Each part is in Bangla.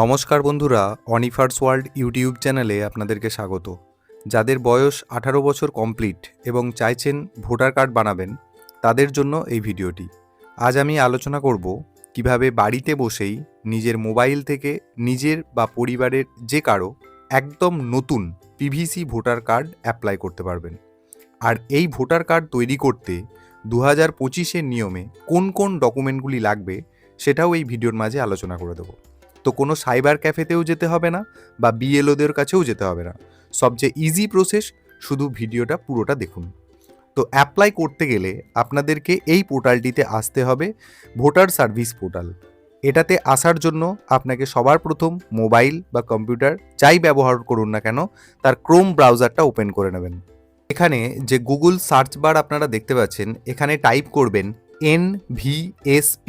নমস্কার বন্ধুরা, অনিফার্স ওয়ার্ল্ড ইউটিউব চ্যানেলে আপনাদেরকে স্বাগত। যাদের বয়স 18 বছর কমপ্লিট এবং চাইছেন ভোটার কার্ড বানাবেন, তাদের জন্য এই ভিডিওটি। আজ আমি আলোচনা করব কিভাবে বাড়িতে বসেই নিজের মোবাইল থেকে নিজের বা পরিবারের যে কারো একদম নতুন পিভিসি ভোটার কার্ড অ্যাপ্লাই করতে পারবেন। আর এই ভোটার কার্ড তৈরি করতে 2025-এর নিয়মে কোন কোন ডকুমেন্টগুলি লাগবে সেটাও এই ভিডিওর মাঝে আলোচনা করে দেবো। তো কোনো সাইবার ক্যাফেতেও যেতে হবে না বা বিএলওদের কাছেও যেতে হবে না, সবচেয়ে ইজি প্রসেস, শুধু ভিডিওটা পুরোটা দেখুন। তো অ্যাপ্লাই করতে গেলে আপনাদেরকে এই পোর্টালটিতে আসতে হবে, ভোটার সার্ভিস পোর্টাল। এটাতে আসার জন্য আপনাকে সবার প্রথম মোবাইল বা কম্পিউটার যাই ব্যবহার করুন না কেন তার ক্রোম ব্রাউজারটা ওপেন করে নেবেন। এখানে যে গুগল সার্চ বার আপনারা দেখতে পাচ্ছেন, এখানে টাইপ করবেন NVSP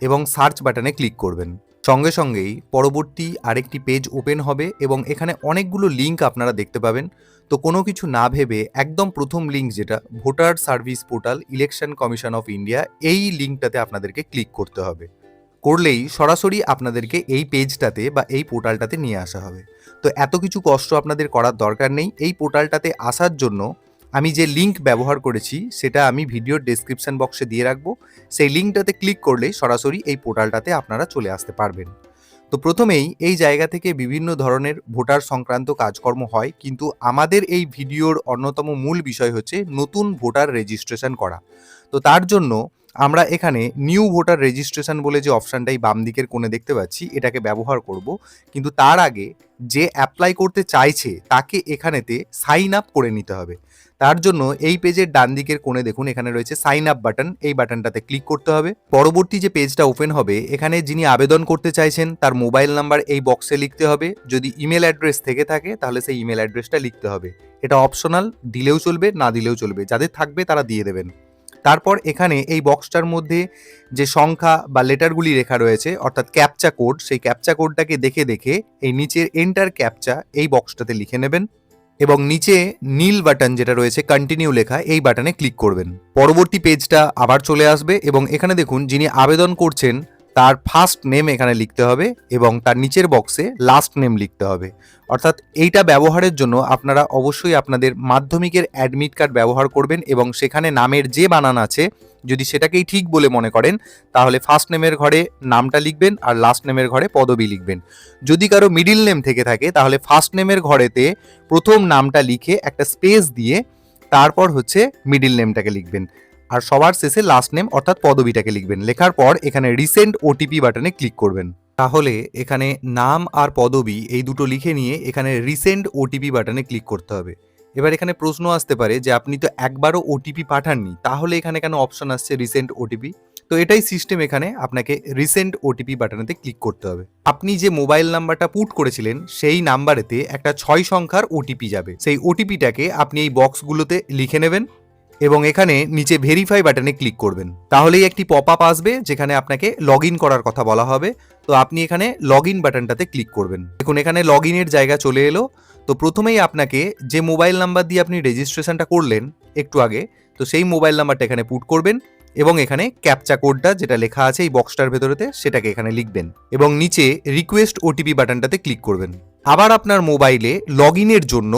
এবং সার্চ বাটনে ক্লিক করবেন। সঙ্গে সঙ্গেই পরবর্তী আরেকটি পেজ ওপেন হবে এবং এখানে অনেকগুলো লিঙ্ক আপনারা দেখতে পাবেন। তো কোনো কিছু না ভেবে একদম প্রথম লিঙ্ক যেটা voter service portal election commission of India, এই লিঙ্কটাতে আপনাদেরকে ক্লিক করতে হবে। করলেই সরাসরি আপনাদেরকে এই পেজটাতে বা এই পোর্টালটাতে নিয়ে আসা হবে। তো এত কিছু কষ্ট আপনাদের করার দরকার নেই। এই পোর্টালটাতে আসার জন্য আমি যে লিঙ্ক ব্যবহার করেছি সেটা আমি ভিডিওর ডেসক্রিপশন বক্সে দিয়ে রাখবো। সেই লিঙ্কটাতে ক্লিক করলেই সরাসরি এই পোর্টালটাতে আপনারা চলে আসতে পারবেন। তো প্রথমেই এই জায়গা থেকে বিভিন্ন ধরনের ভোটার সংক্রান্ত কাজকর্ম হয়, কিন্তু আমাদের এই ভিডিওর অন্যতম মূল বিষয় হচ্ছে নতুন ভোটার রেজিস্ট্রেশন করা। তো তার জন্য আমরা এখানে নিউ ভোটার রেজিস্ট্রেশন বলে যে অপশানটাই বাম দিকের কোণে দেখতে পাচ্ছি, এটাকে ব্যবহার করব। কিন্তু তার আগে যে অ্যাপ্লাই করতে চাইছে তাকে এখানেতে সাইন আপ করে নিতে হবে। তার জন্য এই পেজের ডান দিকের কোণে দেখুন, এখানে রয়েছে সাইন আপ বাটন, এই বাটনটাতে ক্লিক করতে হবে। পরবর্তী যে পেজটা ওপেন হবে, এখানে যিনি আবেদন করতে চাইছেন তার মোবাইল নাম্বার এই বক্সে লিখতে হবে। যদি ইমেল অ্যাড্রেস থেকে থাকে তাহলে সেই ইমেল অ্যাড্রেসটা লিখতে হবে। এটা অপশনাল, দিলেও চলবে না দিলেও চলবে, যাদের থাকবে তারা দিয়ে দেবেন। তারপর এখানে এই বক্সটার মধ্যে যে সংখ্যা বা লেটারগুলি লেখা রয়েছে অর্থাৎ ক্যাপচা কোড, সেই ক্যাপচা কোডটাকে দেখে দেখে এই নিচের এন্টার ক্যাপচা এই বক্সটাতে লিখে নেবেন এবং নিচে নীল বাটন যেটা রয়েছে কন্টিনিউ লেখা, এই বাটনে ক্লিক করবেন। পরবর্তী পেজটা আবার চলে আসবে এবং এখানে দেখুন যিনি আবেদন করছেন তার ফার্স্ট নেম এখানে লিখতে হবে এবং তার নিচের বক্সে লাস্ট নেম লিখতে হবে। অর্থাৎ এইটা ব্যবহারের জন্য আপনারা অবশ্যই আপনাদের মাধ্যমিকের অ্যাডমিট কার্ড ব্যবহার করবেন এবং সেখানে নামের যে বানান আছে যদি সেটাকেই ঠিক বলে মনে করেন তাহলে ফার্স্ট নেমের ঘরে নামটা লিখবেন আর লাস্ট নেমের ঘরে পদবি লিখবেন। যদি কারো মিডিল নেম থেকে থাকে তাহলে ফার্স্ট নেমের ঘরেতে প্রথম নামটা লিখে একটা স্পেস দিয়ে তারপর হচ্ছে মিডিল নেমটাকে লিখবেন আর সবার শেষে লাস্ট নেম অর্থাৎ পদবিটাকে লিখবেন। লেখার পর এখানে রিসেন্ট ওটিপি বাটনে ক্লিক করবেন। তাহলে এখানে নাম আর পদবি এই দুটো লিখে নিয়ে এখানে রিসেন্ট ওটিপি বাটনে ক্লিক করতে হবে। এবার এখানে প্রশ্ন আসতে পারে যে আপনি তো একবারও ওটিপি পাঠাননি, তাহলে এখানে কেন অপশন আসছে রিসেন্ট ওটিপি? তো এটাই সিস্টেম, এখানে আপনাকে রিসেন্ট ওটিপি বাটনেতে ক্লিক করতে হবে। আপনি যে মোবাইল নাম্বারটা পুট করেছিলেন সেই নাম্বারেতে একটা 6 সংখ্যার ওটিপি যাবে, সেই ওটিপিটাকে আপনি এই বক্সগুলোতে লিখে নেবেন এবং এখানে নিচে ভেরিফাই বাটনে ক্লিক করবেন। তাহলেই একটি পপ আপ আসবে যেখানে আপনাকে লগ ইন করার কথা বলা হবে। তো আপনি এখানে লগ ইন বাটনটাতে ক্লিক করবেন। দেখুন এখানে লগ ইনের জায়গা চলে এলো। তো প্রথমেই আপনাকে যে মোবাইল নাম্বার দিয়ে আপনি রেজিস্ট্রেশনটা করলেন একটু আগে, তো সেই মোবাইল নাম্বারটা এখানে পুট করবেন এবং এখানে ক্যাপচা কোডটা যেটা লেখা আছে এই বক্সটার ভেতরেতে সেটাকে এখানে লিখবেন এবং নিচে রিকোয়েস্ট ওটিপি বাটনটাতে ক্লিক করবেন। আবার আপনার মোবাইলে লগ ইনের জন্য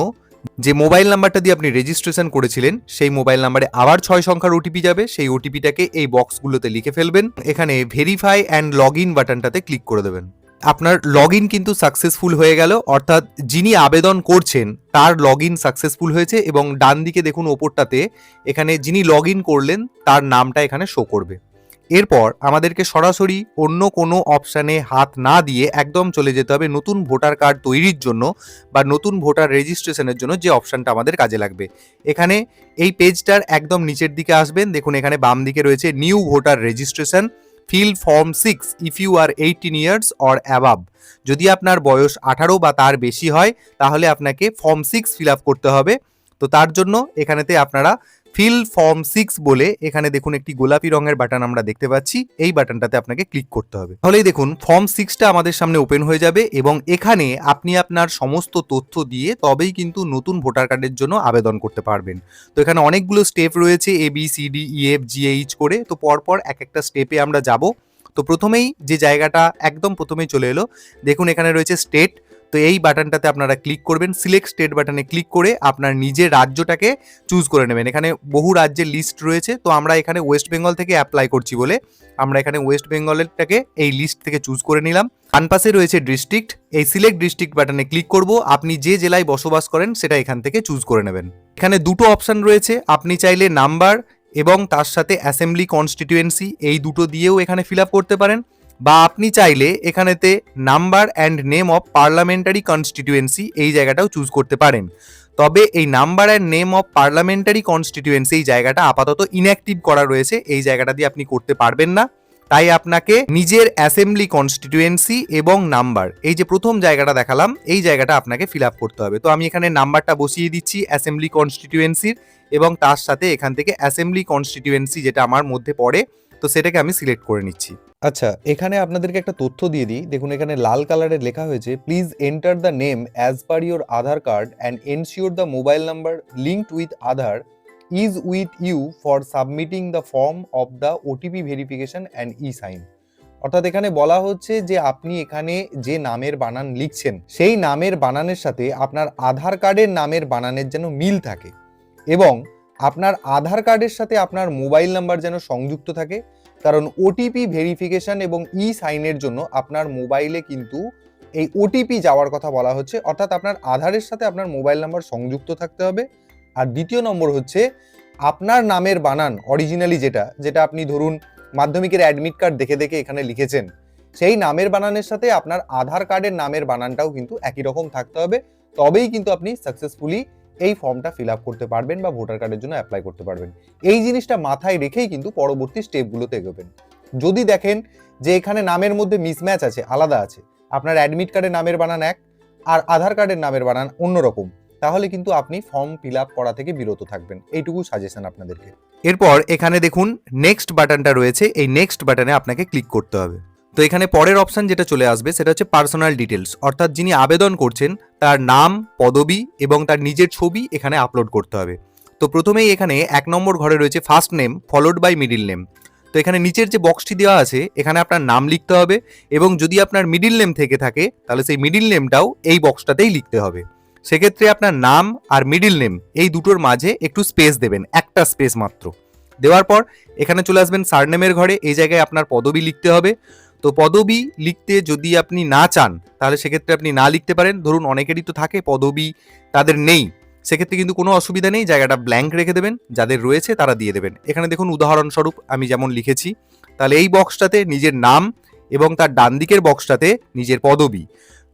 যে মোবাইল নাম্বারটা দিয়ে আপনি রেজিস্ট্রেশন করেছিলেন সেই মোবাইল নাম্বারে আবার 6 সংখ্যার ওটিপি যাবে, সেই ওটিপিটাকে এই বক্সগুলোতে লিখে ফেলবেন। এখানে ভেরিফাই অ্যান্ড লগ ইন বাটনটাতে ক্লিক করে দেবেন। আপনার লগ ইন কিন্তু সাকসেসফুল হয়ে গেল, অর্থাৎ যিনি আবেদন করছেন তার লগ ইন সাকসেসফুল হয়েছে এবং ডান দিকে দেখুন ওপরটাতে এখানে যিনি লগ ইন করলেন তার নামটা এখানে শো করবে। এরপর আমাদেরকে সরাসরি অন্য কোনো অপশানে হাত না দিয়ে একদম চলে যেতে হবে নতুন ভোটার কার্ড তৈরির জন্য বা নতুন ভোটার রেজিস্ট্রেশনের জন্য যে অপশানটা আমাদের কাজে লাগবে। এখানে এই পেজটার একদম নিচের দিকে আসবেন, দেখুন এখানে বাম দিকে রয়েছে new voter registration, fill form 6 if you are 18 years or above. যদি আপনার বয়স 18 বা তার বেশি হয় তাহলে আপনাকে ফর্ম 6 ফিল আপ করতে হবে। তো তার জন্য এখানেতে আপনারা ফিল ফর্ম 6 বলে এখানে দেখুন একটি গোলাপি রঙের বাটন আমরা দেখতে পাচ্ছি, এই বাটনটাতে আপনাকে ক্লিক করতে হবে। তাহলেই দেখুন ফর্ম 6টা আমাদের সামনে ওপেন হয়ে যাবে এবং এখানে আপনি আপনার সমস্ত তথ্য দিয়ে তবেই কিন্তু নতুন ভোটার কার্ডের জন্য আবেদন করতে পারবেন। তো এখানে অনেকগুলো স্টেপ রয়েছে, ABCDEFGH করে, তো পরপর এক একটা স্টেপে আমরা যাব। তো প্রথমেই যে জায়গাটা একদম প্রথমেই চলে এলো, দেখুন এখানে রয়েছে স্টেট। তো এই বাটনটাতে আপনারা ক্লিক করবেন, সিলেক্ট স্টেট বাটনে ক্লিক করে আপনার নিজের রাজ্যটাকে চুজ করে নেবেন। এখানে বহু রাজ্যের লিস্ট রয়েছে, তো আমরা এখানে ওয়েস্ট বেঙ্গল থেকে অ্যাপ্লাই করছি বলে আমরা এখানে ওয়েস্ট বেঙ্গলেরটাকে এই লিস্ট থেকে চুজ করে নিলাম। ডান পাশে রয়েছে ডিস্ট্রিক্ট, এই সিলেক্ট ডিস্ট্রিক্ট বাটনে ক্লিক করব, আপনি যে জেলায় বসবাস করেন সেটা এখান থেকে চুজ করে নেবেন। এখানে দুটো অপশন রয়েছে, আপনি চাইলে নাম্বার এবং তার সাথে অ্যাসেম্বলি কনস্টিটিউয়েন্সি এই দুটো দিয়েও এখানে ফিল আপ করতে পারেন, বা আপনি চাইলে এখানেতে number and name of parliamentary constituency এই জায়গাটাও চুজ করতে পারেন। তবে এই number and name of parliamentary constituency এই জায়গাটা আপাতত ইনঅ্যাক্টিভ করা রয়েছে, এই জায়গাটা দিয়ে আপনি করতে পারবেন না। তাই আপনাকে নিজের অ্যাসেম্বলি কনস্টিটিউয়েন্সি এবং নাম্বার, এই যে প্রথম জায়গাটা দেখালাম এই জায়গাটা আপনাকে ফিল আপ করতে হবে। তো আমি এখানে নাম্বারটা বসিয়ে দিচ্ছি অ্যাসেম্বলি কনস্টিটিউয়েন্সির, এবং তার সাথে এখান থেকে অ্যাসেম্বলি কনস্টিটিউয়েন্সি যেটা আমার মধ্যে পড়ে তো সেটাকে আমি সিলেক্ট করে নিচ্ছি। আচ্ছা, এখানে আপনাদেরকে একটা তথ্য দিয়ে দিই। দেখুন এখানে লাল কালারে লেখা হয়েছে, please enter the name as per your Aadhaar card and ensure the mobile number linked with Aadhaar is with you for submitting the form of the OTP verification and e sign. অর্থাৎ এখানে বলা হচ্ছে যে আপনি এখানে যে নামের বানান লিখছেন সেই নামের বানানের সাথে আপনার আধার কার্ডের নামের বানানের যেন মিল থাকে, এবং আপনার আধার কার্ডের সাথে আপনার মোবাইল নাম্বার যেন সংযুক্ত থাকে। কারণ ওটিপি ভেরিফিকেশন এবং ই সাইনের জন্য আপনার মোবাইলে কিন্তু এই ওটিপি যাওয়ার কথা বলা হচ্ছে, অর্থাৎ আপনার আধারের সাথে আপনার মোবাইল নাম্বার সংযুক্ত থাকতে হবে। আর দ্বিতীয় নম্বর হচ্ছে আপনার নামের বানান অরিজিনালি যেটা আপনি ধরুন মাধ্যমিকের অ্যাডমিট কার্ড দেখে দেখে এখানে লিখেছেন, সেই নামের বানানের সাথে আপনার আধার কার্ডের নামের বানানটাও কিন্তু একই রকম থাকতে হবে, তবেই কিন্তু আপনি সাকসেসফুলি এই ফর্মটা ফিল আপ করতে পারবেন বা ভোটার কার্ডের জন্য অ্যাপ্লাই করতে পারবেন। এই জিনিসটা মাথায় রেখেই কিন্তু পরবর্তী স্টেপগুলোতে এগোবেন। যদি দেখেন যে এখানে নামের মধ্যে মিসম্যাচ আছে, আলাদা আছে, আপনার অ্যাডমিট কার্ডের নামের বানান এক আর আধার কার্ডের নামের বানান অন্যরকম, তাহলে কিন্তু আপনি ফর্ম ফিল আপ করা থেকে বিরত থাকবেন। এইটুকু সাজেশন আপনাদেরকে। এরপর এখানে দেখুন নেক্সট বাটনটা রয়েছে, এই নেক্সট বাটনে আপনাকে ক্লিক করতে হবে। তো এখানে পরের অপশন যেটা চলে আসবে সেটা হচ্ছে পার্সোনাল ডিটেলস, অর্থাৎ যিনি আবেদন করছেন তার নাম, পদবি এবং তার নিজের ছবি এখানে আপলোড করতে হবে। তো প্রথমেই এখানে 1 নম্বর ঘরে রয়েছে first name followed by middle name. তো এখানে নিচের যে বক্সটি দেওয়া আছে এখানে আপনার নাম লিখতে হবে, এবং যদি আপনার মিডিল নেম থেকে থাকে তাহলে সেই মিডিল নেমটাও এই বক্সটাতেই লিখতে হবে। সেক্ষেত্রে আপনার নাম আর মিডিল নেম এই দুটোর মাঝে একটু স্পেস দেবেন, একটা স্পেস মাত্র। দেওয়ার পর এখানে চলে আসবেন সারনেমের ঘরে, এই জায়গায় আপনার পদবি লিখতে হবে। তো পদবি লিখতে যদি আপনি না চান তাহলে সেক্ষেত্রে আপনি না লিখতে পারেন। ধরুন অনেকেরই তো থাকে পদবি তাদের নেই, সেক্ষেত্রে কিন্তু কোনো অসুবিধা নেই, জায়গাটা ব্ল্যাঙ্ক রেখে দেবেন, যাদের রয়েছে তারা দিয়ে দেবেন। এখানে দেখুন উদাহরণস্বরূপ আমি যেমন লিখেছি, তাহলে এই বক্সটাতে নিজের নাম এবং তার ডান দিকের বক্সটাতে নিজের পদবি।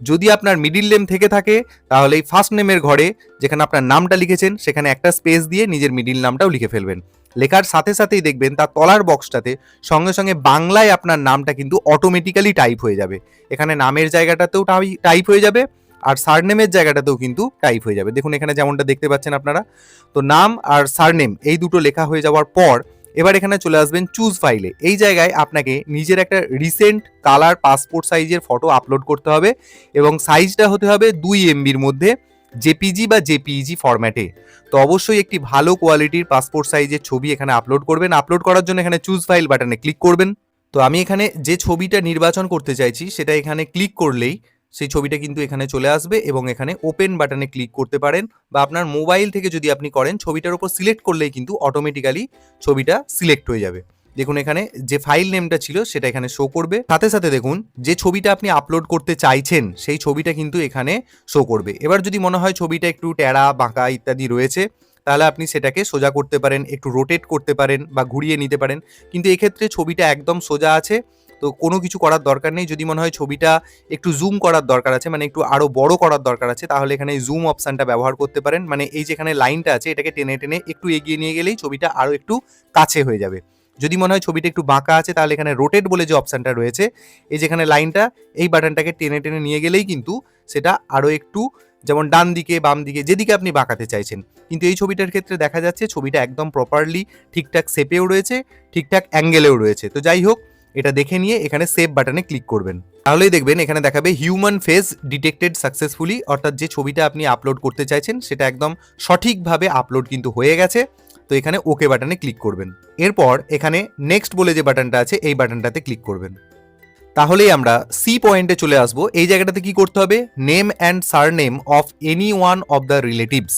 যদি আপনার মিডিল নেম থেকে থাকে তাহলে এই ফার্স্ট নেমের ঘরে যেখানে আপনার নামটা লিখেছেন সেখানে একটা স্পেস দিয়ে নিজের মিডিল নামটাও লিখে ফেলবেন। লেখার সাথে সাথেই দেখবেন তার তলার বক্সটাতে সঙ্গে সঙ্গে বাংলায় আপনার নামটা কিন্তু অটোমেটিক্যালি টাইপ হয়ে যাবে। এখানে নামের জায়গাটাতেও টাইপ হয়ে যাবে আর সারনেমের জায়গাটাতেও কিন্তু টাইপ হয়ে যাবে। দেখুন এখানে যেমনটা দেখতে পাচ্ছেন আপনারা। তো নাম আর সারনেম এই দুটো লেখা হয়ে যাওয়ার পর এবার এখানে চলে আসবেন চুজ ফাইলে। এই জায়গায় আপনাকে নিজের একটা রিসেন্ট কালার পাসপোর্ট সাইজের ফটো আপলোড করতে হবে, এবং সাইজটা হতে হবে 2 MBর মধ্যে, জেপিজি বা জেপিইজি ফরম্যাটে। তো অবশ্যই একটি ভালো কোয়ালিটির পাসপোর্ট সাইজের ছবি এখানে আপলোড করবেন। আপলোড করার জন্য এখানে চুজ ফাইল বাটনে ক্লিক করবেন। তো আমি এখানে যে ছবিটা নির্বাচন করতে চাইছি সেটা এখানে ক্লিক করলেই সেই ছবিটা কিন্তু এখানে চলে আসবে, এবং এখানে ওপেন বাটনে ক্লিক করতে পারেন, বা আপনার মোবাইল থেকে যদি আপনি করেন ছবিটার উপর সিলেক্ট করলেই কিন্তু অটোমেটিক্যালি ছবিটা সিলেক্ট হয়ে যাবে। দেখুন এখানে যে ফাইল নেমটা ছিল সেটা এখানে শো করবে, সাথে সাথে দেখুন যে ছবিটা আপনি আপলোড করতে চাইছেন সেই ছবিটা কিন্তু এখানে শো করবে। এবার যদি মনে হয় ছবিটা একটু টেরা বাঁকা ইত্যাদি রয়েছে তাহলে আপনি সেটাকে সোজা করতে পারেন, একটু রোটেট করতে পারেন বা ঘুরিয়ে নিতে পারেন, কিন্তু এক্ষেত্রে ছবিটা একদম সোজা আছে, তো কোনো কিছু করার দরকার নেই। যদি মনে হয় ছবিটা একটু জুম করার দরকার আছে, মানে একটু আরো বড় করার দরকার আছে, তাহলে এখানে জুম অপশনটা ব্যবহার করতে পারেন। মানে এই যেখানে লাইনটা আছে এটাকে টেনে টেনে একটু এগিয়ে নিয়ে গেলেই ছবিটা আরো একটু কাছে হয়ে যাবে। যদি মনে হয় ছবিটা একটু বাঁকা আছে তাহলে এখানে রোটেট বলে যে অপশনটা রয়েছে, এই যেখানে লাইনটা, এই বাটনটাকে টেনে টেনে নিয়ে গেলেই কিন্তু সেটা আরো একটু, যেমন ডান দিকে বাম দিকে যেদিকে আপনি বাঁকাতে চাইছেন। কিন্তু এই ছবিটার ক্ষেত্রে দেখা যাচ্ছে ছবিটা একদম প্রপারলি ঠিকঠাক শেপেও রয়েছে, ঠিকঠাক অ্যাঙ্গেলেও রয়েছে। তো যাই হোক, এটা দেখে নিয়ে এখানে সেভ বাটনে ক্লিক করবেন, তাহলেই দেখবেন এখানে দেখাবে হিউম্যান ফেস ডিটেক্টেড সাকসেসফুলি, অর্থাৎ যে ছবিটা আপনি আপলোড করতে চাইছেন সেটা একদম সঠিকভাবে আপলোড কিন্তু হয়ে গেছে। তো এখানে ওকে বাটনে ক্লিক করবেন। এরপর এখানে নেক্সট বলে যে বাটনটা আছে এই বাটনটাতে ক্লিক করবেন। তাহলেই আমরা সি পয়েন্টে চলে আসব। এই জায়গাটাতে কি করতে হবে, name and surname of any one of the relatives,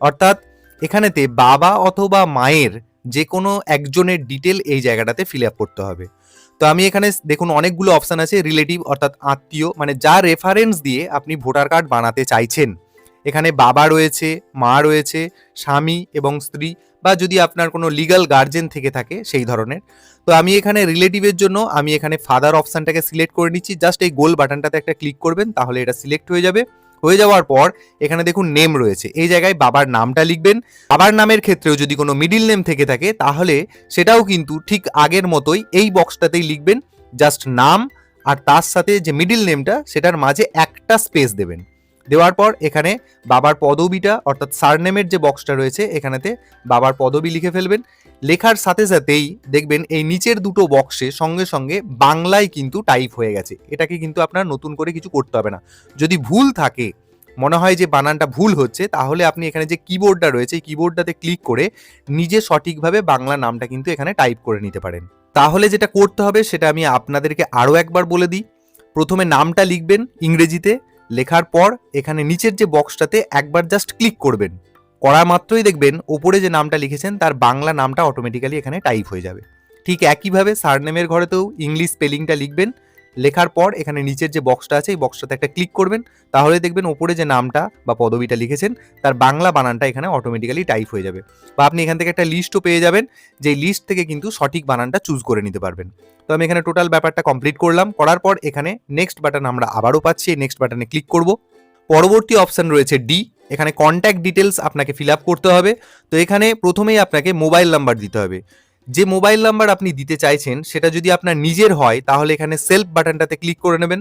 অর্থাৎ এখানেতে বাবা অথবা মায়ের যে কোনো একজনের ডিটেল এই জায়গাটাতে ফিল আপ করতে হবে। তো আমি এখানে দেখুন অনেকগুলো অপশান আছে, রিলেটিভ অর্থাৎ আত্মীয়, মানে যা রেফারেন্স দিয়ে আপনি ভোটার কার্ড বানাতে চাইছেন। এখানে বাবা রয়েছে, মা রয়েছে, স্বামী এবং স্ত্রী, বা যদি আপনার কোনো লিগ্যাল গার্জেন থেকে থাকে সেই ধরনের। তো আমি এখানে রিলেটিভের জন্য আমি এখানে ফাদার অপশানটাকে সিলেক্ট করে নিচ্ছি। জাস্ট এই গোল বাটনটাতে একটা ক্লিক করবেন, তাহলে এটা সিলেক্ট হয়ে যাবে। হয়ে যাওয়ার পর এখানে দেখুন নেম রয়েছে, এই জায়গায় বাবার নামটা লিখবেন। বাবার নামের ক্ষেত্রেও যদি কোনো মিডিল নেম থেকে থাকে তাহলে সেটাও কিন্তু ঠিক আগের মতোই এই বক্সটাতেই লিখবেন, জাস্ট নাম আর তার সাথে যে মিডিল নেমটা সেটার মাঝে একটা স্পেস দেবেন। দেওয়ার পর এখানে বাবার পদবিটা অর্থাৎ সারনেমের যে বক্সটা রয়েছে এখানেতে বাবার পদবি লিখে ফেলবেন। লেখার সাথে সাথেই দেখবেন এই নিচের দুটো বক্সে সঙ্গে সঙ্গে বাংলায় কিন্তু টাইপ হয়ে গেছে। এটাকে কিন্তু আপনার নতুন করে কিছু করতে হবে না। যদি ভুল থাকে, মনে হয় যে বানানটা ভুল হচ্ছে, তাহলে আপনি এখানে যে কিবোর্ডটা রয়েছে এই কিবোর্ডটাতে ক্লিক করে নিজে সঠিকভাবে বাংলা নামটা কিন্তু এখানে টাইপ করে নিতে পারেন। তাহলে যেটা করতে হবে সেটা আমি আপনাদেরকে আরও একবার বলে দিই। প্রথমে নামটা লিখবেন ইংরেজিতে, লেখার পর এখানে নিচের যে বক্সটাতে একবার জাস্ট ক্লিক করবেন। করা মাত্রই দেখবেন ওপরে যে নামটা লিখেছেন তার বাংলা নামটা অটোমেটিক্যালি এখানে টাইপ হয়ে যাবে। ঠিক একইভাবে সারনেমের ঘরেতেও ইংলিশ স্পেলিংটা লিখবেন। লেখার পর এখানে নিচের যে বক্সটা আছে এই বক্সটাতে একটা ক্লিক করবেন, তাহলে দেখবেন ওপরে যে নামটা বা পদবিটা লিখেছেন তার বাংলা বানানটা এখানে অটোমেটিক্যালি টাইপ হয়ে যাবে। বা আপনি এখান থেকে একটা লিস্টও পেয়ে যাবেন, যেই লিস্ট থেকে কিন্তু সঠিক বানানটা চুজ করে নিতে পারবেন। তো আমি এখানে টোটাল ব্যাপারটা কমপ্লিট করলাম। করার পর এখানে নেক্সট বাটন আমরা আবারও পাচ্ছি, এই নেক্সট বাটনে ক্লিক করব। পরবর্তী অপশন রয়েছে ডি, এখানে কন্ট্যাক্ট ডিটেলস আপনাকে ফিল আপ করতে হবে। তো এখানে প্রথমেই আপনাকে মোবাইল নাম্বার দিতে হবে। যে মোবাইল নাম্বার আপনি দিতে চাইছেন সেটা যদি আপনার নিজের হয় তাহলে এখানে সেলফ বাটনটাতে ক্লিক করে নেবেন।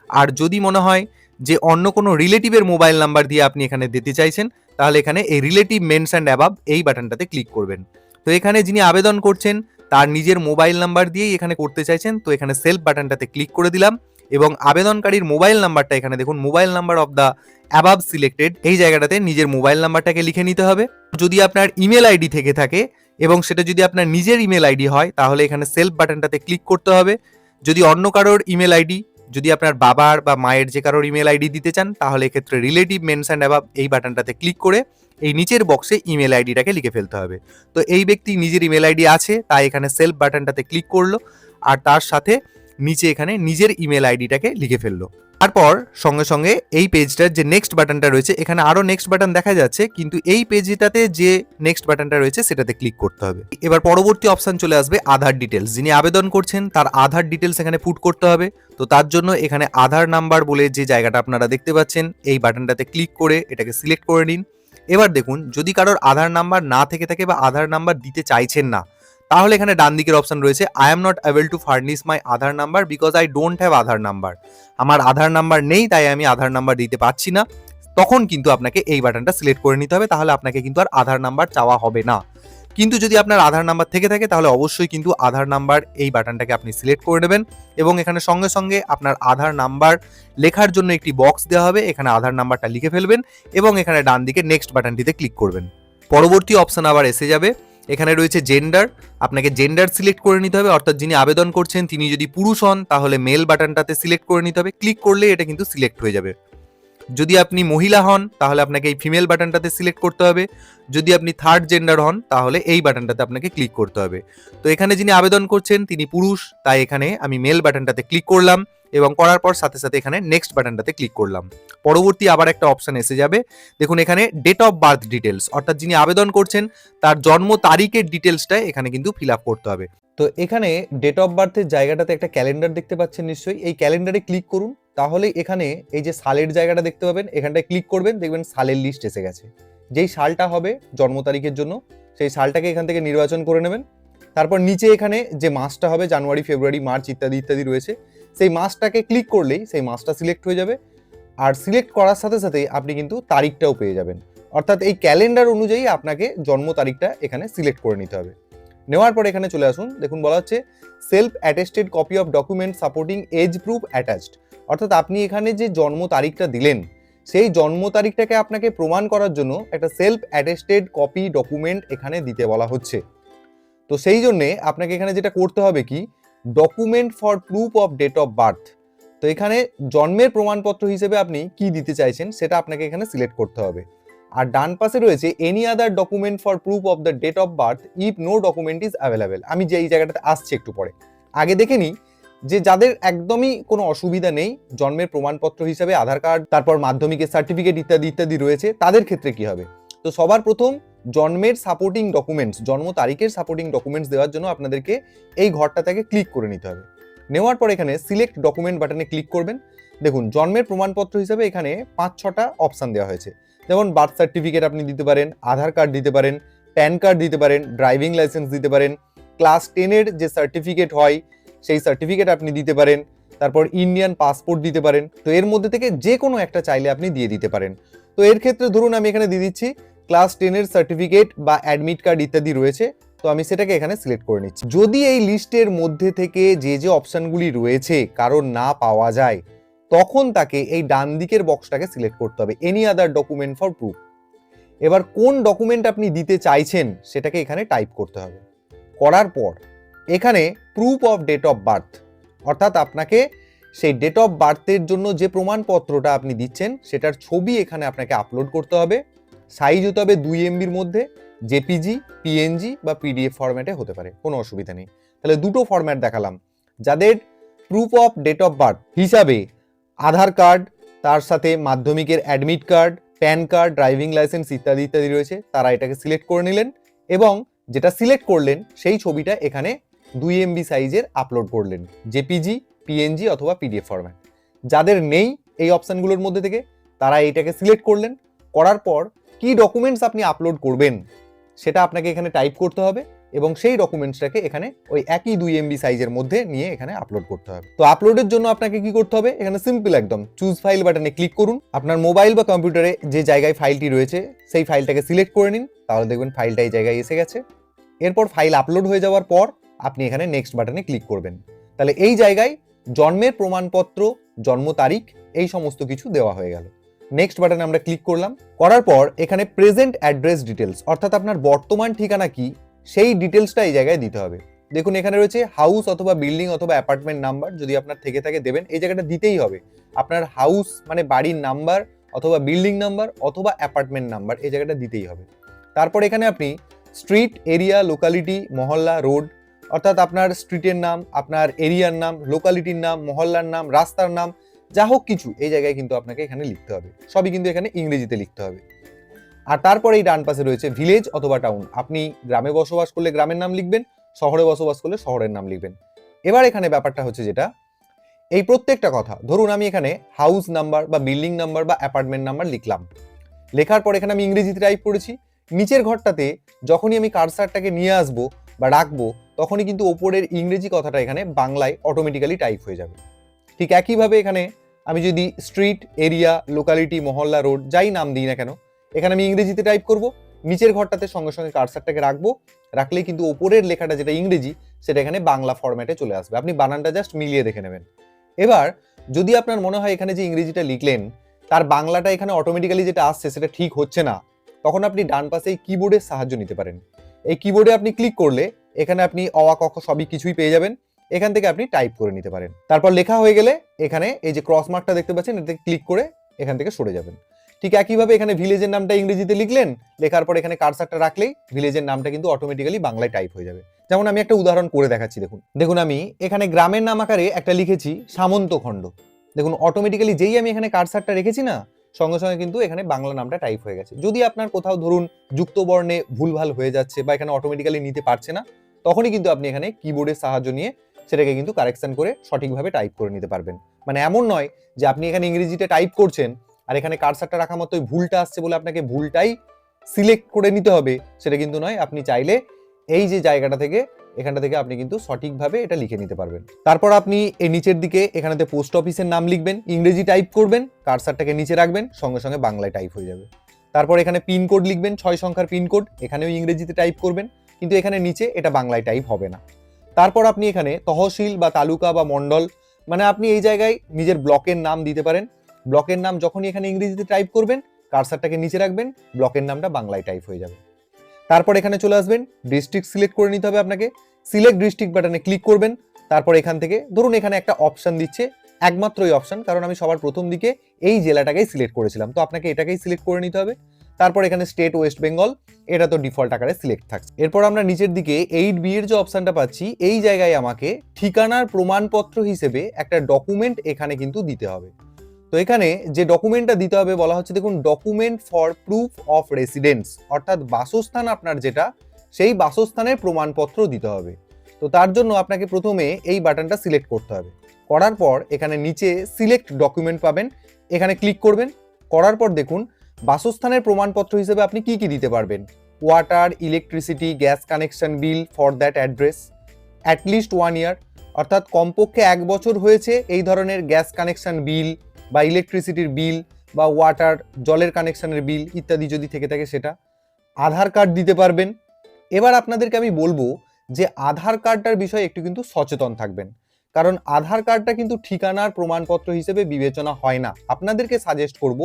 আর যদি মনে হয় যে অন্য কোনো রিলেটিভের মোবাইল নাম্বার দিয়ে আপনি এখানে দিতে চাইছেন তাহলে এখানে এই রিলেটিভ মেনশন অ্যাবাভ এই বাটনটাতে ক্লিক করবেন। তো এখানে যিনি আবেদন করছেন তার নিজের মোবাইল নাম্বার দিয়েই এখানে করতে চাইছেন, তো এখানে সেলফ বাটনটাতে ক্লিক করে দিলাম এবং আবেদনকারীর মোবাইল নাম্বারটা এখানে দেখুন mobile number of the above selected এই জায়গাটাতে নিজের মোবাইল নাম্বারটাকে লিখে নিতে হবে। যদি আপনার ইমেল আইডি থেকে থাকে এবং সেটা যদি আপনার নিজের ইমেল আইডি হয় তাহলে এখানে সেলফ বাটনটাতে ক্লিক করতে হবে। যদি অন্য কারোর ইমেল আইডি, যদি আপনার বাবার বা মায়ের যে কারোর ইমেল আইডি দিতে চান তাহলে এক্ষেত্রে রিলেটিভ মেনশন অ্যাবাভ এই বাটনটাতে ক্লিক করে এই নিচের বক্সে ইমেল আইডিটাকে লিখে ফেলতে হবে। তো এই ব্যক্তি নিজের ইমেল আইডি আছে তাই এখানে সেলফ বাটনটাতে ক্লিক করলো আর তার সাথে নিচে এখানে নিজের ইমেল আইডিটাকে লিখে ফেললো। তারপর সঙ্গে সঙ্গে এই পেজটার যে নেক্সট বাটনটা রয়েছে, এখানে আরো নেক্সট বাটন দেখা যাচ্ছে কিন্তু এই পেজটাতে যে নেক্সট বাটনটা রয়েছে সেটাতে ক্লিক করতে হবে। এবার পরবর্তী অপশন চলে আসবে আধার ডিটেলস। যিনি আবেদন করছেন তার আধার ডিটেলস এখানে পুট করতে হবে। তো তার জন্য এখানে আধার নাম্বার বলে যে জায়গাটা আপনারা দেখতে পাচ্ছেন এই বাটনটাতে ক্লিক করে এটাকে সিলেক্ট করে নিন। এবার দেখুন যদি কারোর আধার নাম্বার না থেকে থাকে বা আধার নাম্বার দিতে চাইছেন না তাহলে এখানে ডান দিকের অপশন রয়েছে I am not able to furnish my Aadhaar number because I don't have Aadhaar number. আমার আধার নাম্বার নেই তাই আমি আধার নাম্বার দিতে পারছি না। তখন কিন্তু আপনাকে এই বাটনটা সিলেক্ট করে নিতে হবে, তাহলে আপনাকে কিন্তু আর আধার নাম্বার চাওয়া হবে না। কিন্তু যদি আপনার আধার নাম্বার থেকে থাকে তাহলে অবশ্যই কিন্তু আধার নাম্বার এই বাটনটাকে আপনি সিলেক্ট করে নেবেন এবং এখানে সঙ্গে সঙ্গে আপনার আধার নাম্বার লেখার জন্য একটি বক্স দেওয়া হবে, এখানে আধার নাম্বারটা লিখে ফেলবেন এবং এখানে ডান দিকে নেক্সট বাটনটিতে ক্লিক করবেন। পরবর্তী অপশন আবার এসে যাবে, এখানে রয়েছে জেন্ডার। আপনাকে জেন্ডার সিলেক্ট করে নিতে হবে, অর্থাৎ যিনি আবেদন করছেন তিনি যদি পুরুষ হন তাহলে মেল বাটনটাতে সিলেক্ট করে নিতে হবে। ক্লিক করলে এটা কিন্তু সিলেক্ট হয়ে যাবে। যদি আপনি মহিলা হন তাহলে আপনাকে এই ফিমেল বাটনটাতে সিলেক্ট করতে হবে। যদি আপনি থার্ড জেন্ডার হন তাহলে এই বাটনটাতে আপনাকে ক্লিক করতে হবে। তো এখানে যিনি আবেদন করছেন তিনি পুরুষ, তাই এখানে আমি মেল বাটনটাতে ক্লিক করলাম এবং করার পর সাথে সাথে এখানে নেক্সট বাটনটাতে ক্লিক করলাম। পরবর্তী আবার একটা অপশন এসে যাবে, দেখুন এখানে ডেট অফ বার্থ ডিটেলস, অর্থাৎ যিনি আবেদন করছেন তার জন্ম তারিখের ডিটেলসটা এখানে কিন্তু ফিল আপ করতে হবে। তো এখানে ডেট অফ বার্থের জায়গাটাতে একটা ক্যালেন্ডার দেখতে পাচ্ছেন নিশ্চয়ই, এই ক্যালেন্ডারে ক্লিক করুন। তাহলে এখানে এই যে সালের জায়গাটা দেখতে পাবেন, এখানটায় ক্লিক করবেন, দেখবেন সালের লিস্ট এসে গেছে। যেই সালটা হবে জন্ম তারিখের জন্য সেই সালটাকে এখান থেকে নির্বাচন করে নেবেন। তারপর নিচে এখানে যে মাসটা হবে জানুয়ারি, ফেব্রুয়ারি, মার্চ ইত্যাদি ইত্যাদি রয়েছে, সেই মাসটাকে ক্লিক করলেই সেই মাসটা সিলেক্ট হয়ে যাবে। আর সিলেক্ট করার সাথে সাথে আপনি কিন্তু তারিখটাও পেয়ে যাবেন, অর্থাৎ এই ক্যালেন্ডার অনুযায়ী আপনাকে জন্ম তারিখটা এখানে সিলেক্ট করে নিতে হবে। নেওয়ার পর এখানে চলে আসুন, দেখুন বলা হচ্ছে self attested copy of document supporting as proof attached, অর্থাৎ আপনি এখানে যে জন্ম তারিখটা দিলেন সেই জন্ম তারিখটাকে আপনাকে প্রমাণ করার জন্য একটা সেলফ অ্যাটেস্টেড কপি ডকুমেন্ট এখানে দিতে বলা হচ্ছে। তো সেই জন্যে আপনাকে এখানে যেটা করতে হবে কি, document for proof of date of birth. তো এখানে জন্মের প্রমাণপত্র হিসেবে আপনি কি দিতে চাইছেন সেটা আপনাকে এখানে সিলেক্ট করতে হবে। আর ডান পাশে রয়েছে any other document for proof of the date of birth if no document is available. আমি যে এই জায়গাটাতে আসছি একটু পরে, আগে দেখে নিই যে যাদের একদমই কোনো অসুবিধা নেই, জন্মের প্রমাণপত্র হিসেবে আধার কার্ড, তারপর মাধ্যমিকের সার্টিফিকেট ইত্যাদি ইত্যাদি রয়েছে, তাদের ক্ষেত্রে কি হবে। তো সবার প্রথম জন্মের সাপোর্টিং ডকুমেন্টস, জন্ম তারিখের সাপোর্টিং ডকুমেন্টস দেওয়ার জন্য আপনাদেরকে এই ঘরটা থেকে ক্লিক করে নিতে হবে। নেওয়ার পর এখানে সিলেক্ট ডকুমেন্ট বাটনে ক্লিক করবেন। দেখুন জন্মের প্রমাণপত্র হিসেবে এখানে 5-6টা অপশান দেওয়া হয়েছে। যেমন বার্থ সার্টিফিকেট আপনি দিতে পারেন, আধার কার্ড দিতে পারেন, প্যান কার্ড দিতে পারেন, ড্রাইভিং লাইসেন্স দিতে পারেন, ক্লাস 10-এর যে সার্টিফিকেট হয় সেই সার্টিফিকেট আপনি দিতে পারেন, তারপর ইন্ডিয়ান পাসপোর্ট দিতে পারেন। তো এর মধ্যে থেকে যে কোনো একটা চাইলে আপনি দিয়ে দিতে পারেন। তো এর ক্ষেত্রে ধরুন আমি এখানে দিয়ে দিচ্ছি ক্লাস 10-এর সার্টিফিকেট বা অ্যাডমিট কার্ড ইত্যাদি রয়েছে, তো আমি সেটাকে এখানে সিলেক্ট করে নিচ্ছি। যদি এই লিস্টের মধ্যে থেকে যে যে অপশানগুলি রয়েছে কারণ না পাওয়া যায়, তখন তাকে এই ডান দিকের বক্সটাকে সিলেক্ট করতে হবে, any other document for proof. এবার কোন ডকুমেন্ট আপনি দিতে চাইছেন সেটাকে এখানে টাইপ করতে হবে। করার পর এখানে proof of date of birth, অর্থাৎ আপনাকে সেই ডেট অফ বার্থের জন্য যে প্রমাণপত্রটা আপনি দিচ্ছেন সেটার ছবি এখানে আপনাকে আপলোড করতে হবে। সাইজ হতে হবে 2 MBর মধ্যে, জেপিজি, পিএনজি বা পিডিএফ ফরম্যাটে হতে পারে, কোনো অসুবিধা নেই। তাহলে দুটো ফরম্যাট দেখালাম। যাদের proof of date of birth হিসাবে আধার কার্ড, তার সাথে মাধ্যমিকের admit card, PAN card, driving licence ইত্যাদি ইত্যাদি রয়েছে, তারা এটাকে সিলেক্ট করে নিলেন এবং যেটা সিলেক্ট করলেন সেই ছবিটা এখানে 2 MB সাইজের আপলোড করলেন, জেপিজি, পিএনজি অথবা পিডিএফ ফরম্যাট। যাদের নেই এই অপশানগুলোর মধ্যে থেকে তারা এইটাকে সিলেক্ট করলেন। করার পর কি ডকুমেন্টস আপনি আপলোড করবেন সেটা আপনাকে এখানে টাইপ করতে হবে এবং সেই ডকুমেন্টসটাকে এখানে ওই একই 2 MB সাইজের মধ্যে নিয়ে এখানে আপলোড করতে হবে। তো আপলোডের জন্য আপনাকে কি করতে হবে, এখানে সিম্পল একদম চুজ ফাইল বাটনে ক্লিক করুন। আপনার মোবাইল বা কম্পিউটারে যে জায়গায় ফাইলটি রয়েছে সেই ফাইলটাকে সিলেক্ট করে নিন, তাহলে দেখবেন ফাইলটা এই জায়গায় এসে গেছে। এরপর ফাইল আপলোড হয়ে যাওয়ার পর আপনি এখানে নেক্সট বাটনে ক্লিক করবেন। তাহলে এই জায়গায় জন্মের প্রমাণপত্র, জন্ম তারিখ এই সমস্ত কিছু দেওয়া হয়ে গেল। নেক্সট বাটনে আমরা ক্লিক করলাম। করার পর এখানে প্রেজেন্ট অ্যাড্রেস ডিটেলস, অর্থাৎ আপনার বর্তমান ঠিকানা কি সেই ডিটেলসটা এই জায়গায় দিতে হবে। দেখুন এখানে রয়েছে হাউস অথবা বিল্ডিং অথবা অ্যাপার্টমেন্ট নাম্বার, যদি আপনার থেকে থাকে দেবেন, এই জায়গাটা দিতেই হবে। আপনার হাউস মানে বাড়ির নাম্বার অথবা বিল্ডিং নাম্বার অথবা অ্যাপার্টমেন্ট নাম্বার এই জায়গাটা দিতেই হবে। তারপর এখানে আপনি স্ট্রিট, এরিয়া, লোকালিটি, মহল্লা, রোড, অর্থাৎ আপনার স্ট্রিটের নাম, আপনার এরিয়ার নাম, লোকালিটির নাম, মহল্লার নাম, রাস্তার নাম, যা হোক কিছু এই জায়গায় কিন্তু আপনাকে এখানে লিখতে হবে। সবই কিন্তু এখানে ইংরেজিতে লিখতে হবে। আর তারপরে এই ডান পাশে রয়েছে ভিলেজ অথবা টাউন, আপনি গ্রামে বসবাস করলে গ্রামের নাম লিখবেন, শহরে বসবাস করলে শহরের নাম লিখবেন। এবার এখানে ব্যাপারটা হচ্ছে যেটা, এই প্রত্যেকটা কথা ধরুন আমি এখানে হাউস নাম্বার বা বিল্ডিং নাম্বার বা অ্যাপার্টমেন্ট নাম্বার লিখলাম, লেখার পর এখানে আমি ইংরেজিতে টাইপ করেছি। নিচের ঘরটাতে যখনই আমি কার্সারটাকে নিয়ে আসবো বা রাখবো তখনই কিন্তু ওপরের ইংরেজি কথাটা এখানে বাংলায় অটোমেটিক্যালি টাইপ হয়ে যাবে। ঠিক একইভাবে এখানে আমি যদি স্ট্রিট, এরিয়া, লোকালিটি, মহল্লা, রোড যাই নাম দিই না কেন, এখানে আমি ইংরেজিতে টাইপ করব, নিচের ঘরটাতে সঙ্গে সঙ্গে কার্সারটাকে রাখবো, রাখলেই কিন্তু ওপরের লেখাটা যেটা ইংরেজি সেটা এখানে বাংলা ফরম্যাটে চলে আসবে। আপনি বানানটা জাস্ট মিলিয়ে দেখে নেবেন। এবার যদি আপনার মনে হয় এখানে যে ইংরেজিটা লিখলেন তার বাংলাটা এখানে অটোমেটিক্যালি যেটা আসছে সেটা ঠিক হচ্ছে না, তখন আপনি ডান পাশে এই কিবোর্ডের সাহায্য নিতে পারেন। এই কিবোর্ডে আপনি ক্লিক করলে এখানে আপনি অ আ ক খ সবই কিছুই পেয়ে যাবেন, এখান থেকে আপনি টাইপ করে নিতে পারেন। তারপর লেখা হয়ে গেলে এখানে এই যে ক্রস মার্কটা দেখতে পাচ্ছেন এটাতে ক্লিক করে এখান থেকে সরে যাবেন। ঠিক একইভাবে এখানে ভিলেজের নামটা ইংরেজিতে লিখলেন, লেখার পর এখানে কার্সারটা রাখলেই ভিলেজের নামটা কিন্তু অটোমেটিক্যালি বাংলায় টাইপ হয়ে যাবে। যেমন আমি একটা উদাহরণ করে দেখাচ্ছি, দেখুন আমি এখানে গ্রামের নাম আকারে একটা লিখেছি সামন্তখণ্ড। দেখুন অটোমেটিক্যালি যেই আমি এখানে কার্সারটা রেখেছি না, সঙ্গে সঙ্গে কিন্তু এখানে বাংলা নামটা টাইপ হয়ে গেছে। যদি আপনার কোথাও ধরুন যুক্ত বর্ণে ভুলভাল হয়ে যাচ্ছে বা এখানে অটোমেটিক্যালি নিতে পারছে না, তখনই কিন্তু আপনি এখানে কিবোর্ডের সাহায্য নিয়ে সেটাকে কিন্তু কারেকশন করে সঠিকভাবে টাইপ করে নিতে পারবেন। মানে এমন নয় যে আপনি এখানে ইংরেজিতে টাইপ করছেন আর এখানে কার্সারটা রাখা মতোই ভুলটা আসছে বলে আপনাকে ভুলটাই সিলেক্ট করে নিতে হবে, সেটা কিন্তু নয়। আপনি চাইলে এই যে জায়গাটা থেকে এখানটা থেকে আপনি কিন্তু সঠিকভাবে এটা লিখে নিতে পারবেন। তারপর আপনি এই নিচের দিকে এখানেতে পোস্ট অফিসের নাম লিখবেন, ইংরেজি টাইপ করবেন, কার্সারটাকে নিচে রাখবেন, সঙ্গে সঙ্গে বাংলায় টাইপ হয়ে যাবে। তারপর এখানে পিনকোড লিখবেন, 6 সংখ্যার পিনকোড, এখানেও ইংরেজিতে টাইপ করবেন, কিন্তু এখানে নিচে এটা বাংলায় টাইপ হবে না। তারপর আপনি এখানে তহসিল বা তালুকা বা মণ্ডল, মানে আপনি এই জায়গায় নিজের ব্লকের নাম দিতে পারেন। ব্লকের নাম যখনই এখানে ইংরেজিতে টাইপ করবেন, কার্সারটাকে নিচে রাখবেন, ব্লকের নামটা বাংলায় টাইপ হয়ে যাবে। তারপর এখানে চলে আসবেন, ডিস্ট্রিক্ট সিলেক্ট করে নিতে হবে আপনাকে। সিলেক্ট ডিস্ট্রিক্ট বাটনে ক্লিক করবেন, তারপর এখান থেকে ধরুন এখানে একটা অপশন দিচ্ছে, একমাত্র এই অপশন, কারণ আমি সবার প্রথম দিকে এই জেলাটাকেই সিলেক্ট করেছিলাম, তো আপনাকে এটাকেই সিলেক্ট করে নিতে হবে। তারপর এখানে স্টেট ওয়েস্ট বেঙ্গল, এটা তো ডিফল্ট আকারে সিলেক্ট থাকছে। এরপর আমরা নিচের দিকে 8B এর যে অপশনটা পাচ্ছি, এই জায়গায় আমাকে ঠিকানার প্রমাণপত্র হিসেবে একটা ডকুমেন্ট এখানে কিন্তু দিতে হবে। তো এখানে যে ডকুমেন্টটা দিতে হবে বলা হচ্ছে, দেখুন, document for proof of residence, অর্থাৎ বাসস্থান আপনার যেটা, সেই বাসস্থানের প্রমাণপত্র দিতে হবে। তো তার জন্য আপনাকে প্রথমে এই বাটনটা সিলেক্ট করতে হবে। করার পর এখানে নিচে সিলেক্ট ডকুমেন্ট পাবেন, এখানে ক্লিক করবেন। করার পর দেখুন বাসস্থানের প্রমাণপত্র হিসেবে আপনি কি কি দিতে পারবেন, water, electricity, gas connection bill for that address, at least 1 ইয়ার, অর্থাৎ কমপক্ষে 1 বছর হয়েছে এই ধরনের গ্যাস কানেকশন বিল বা ইলেকট্রিসিটির বিল বা ওয়াটার, জলের কানেকশনের বিল ইত্যাদি যদি থেকে থাকে সেটা। আধার কার্ড দিতে পারবেন। এবার আপনাদেরকে আমি বলবো যে আধার কার্ডটার বিষয়ে একটু কিন্তু সচেতন থাকবেন, কারণ আধার কার্ডটা কিন্তু ঠিকানার প্রমাণপত্র হিসেবে বিবেচনা হয় না। আপনাদেরকে সাজেস্ট করব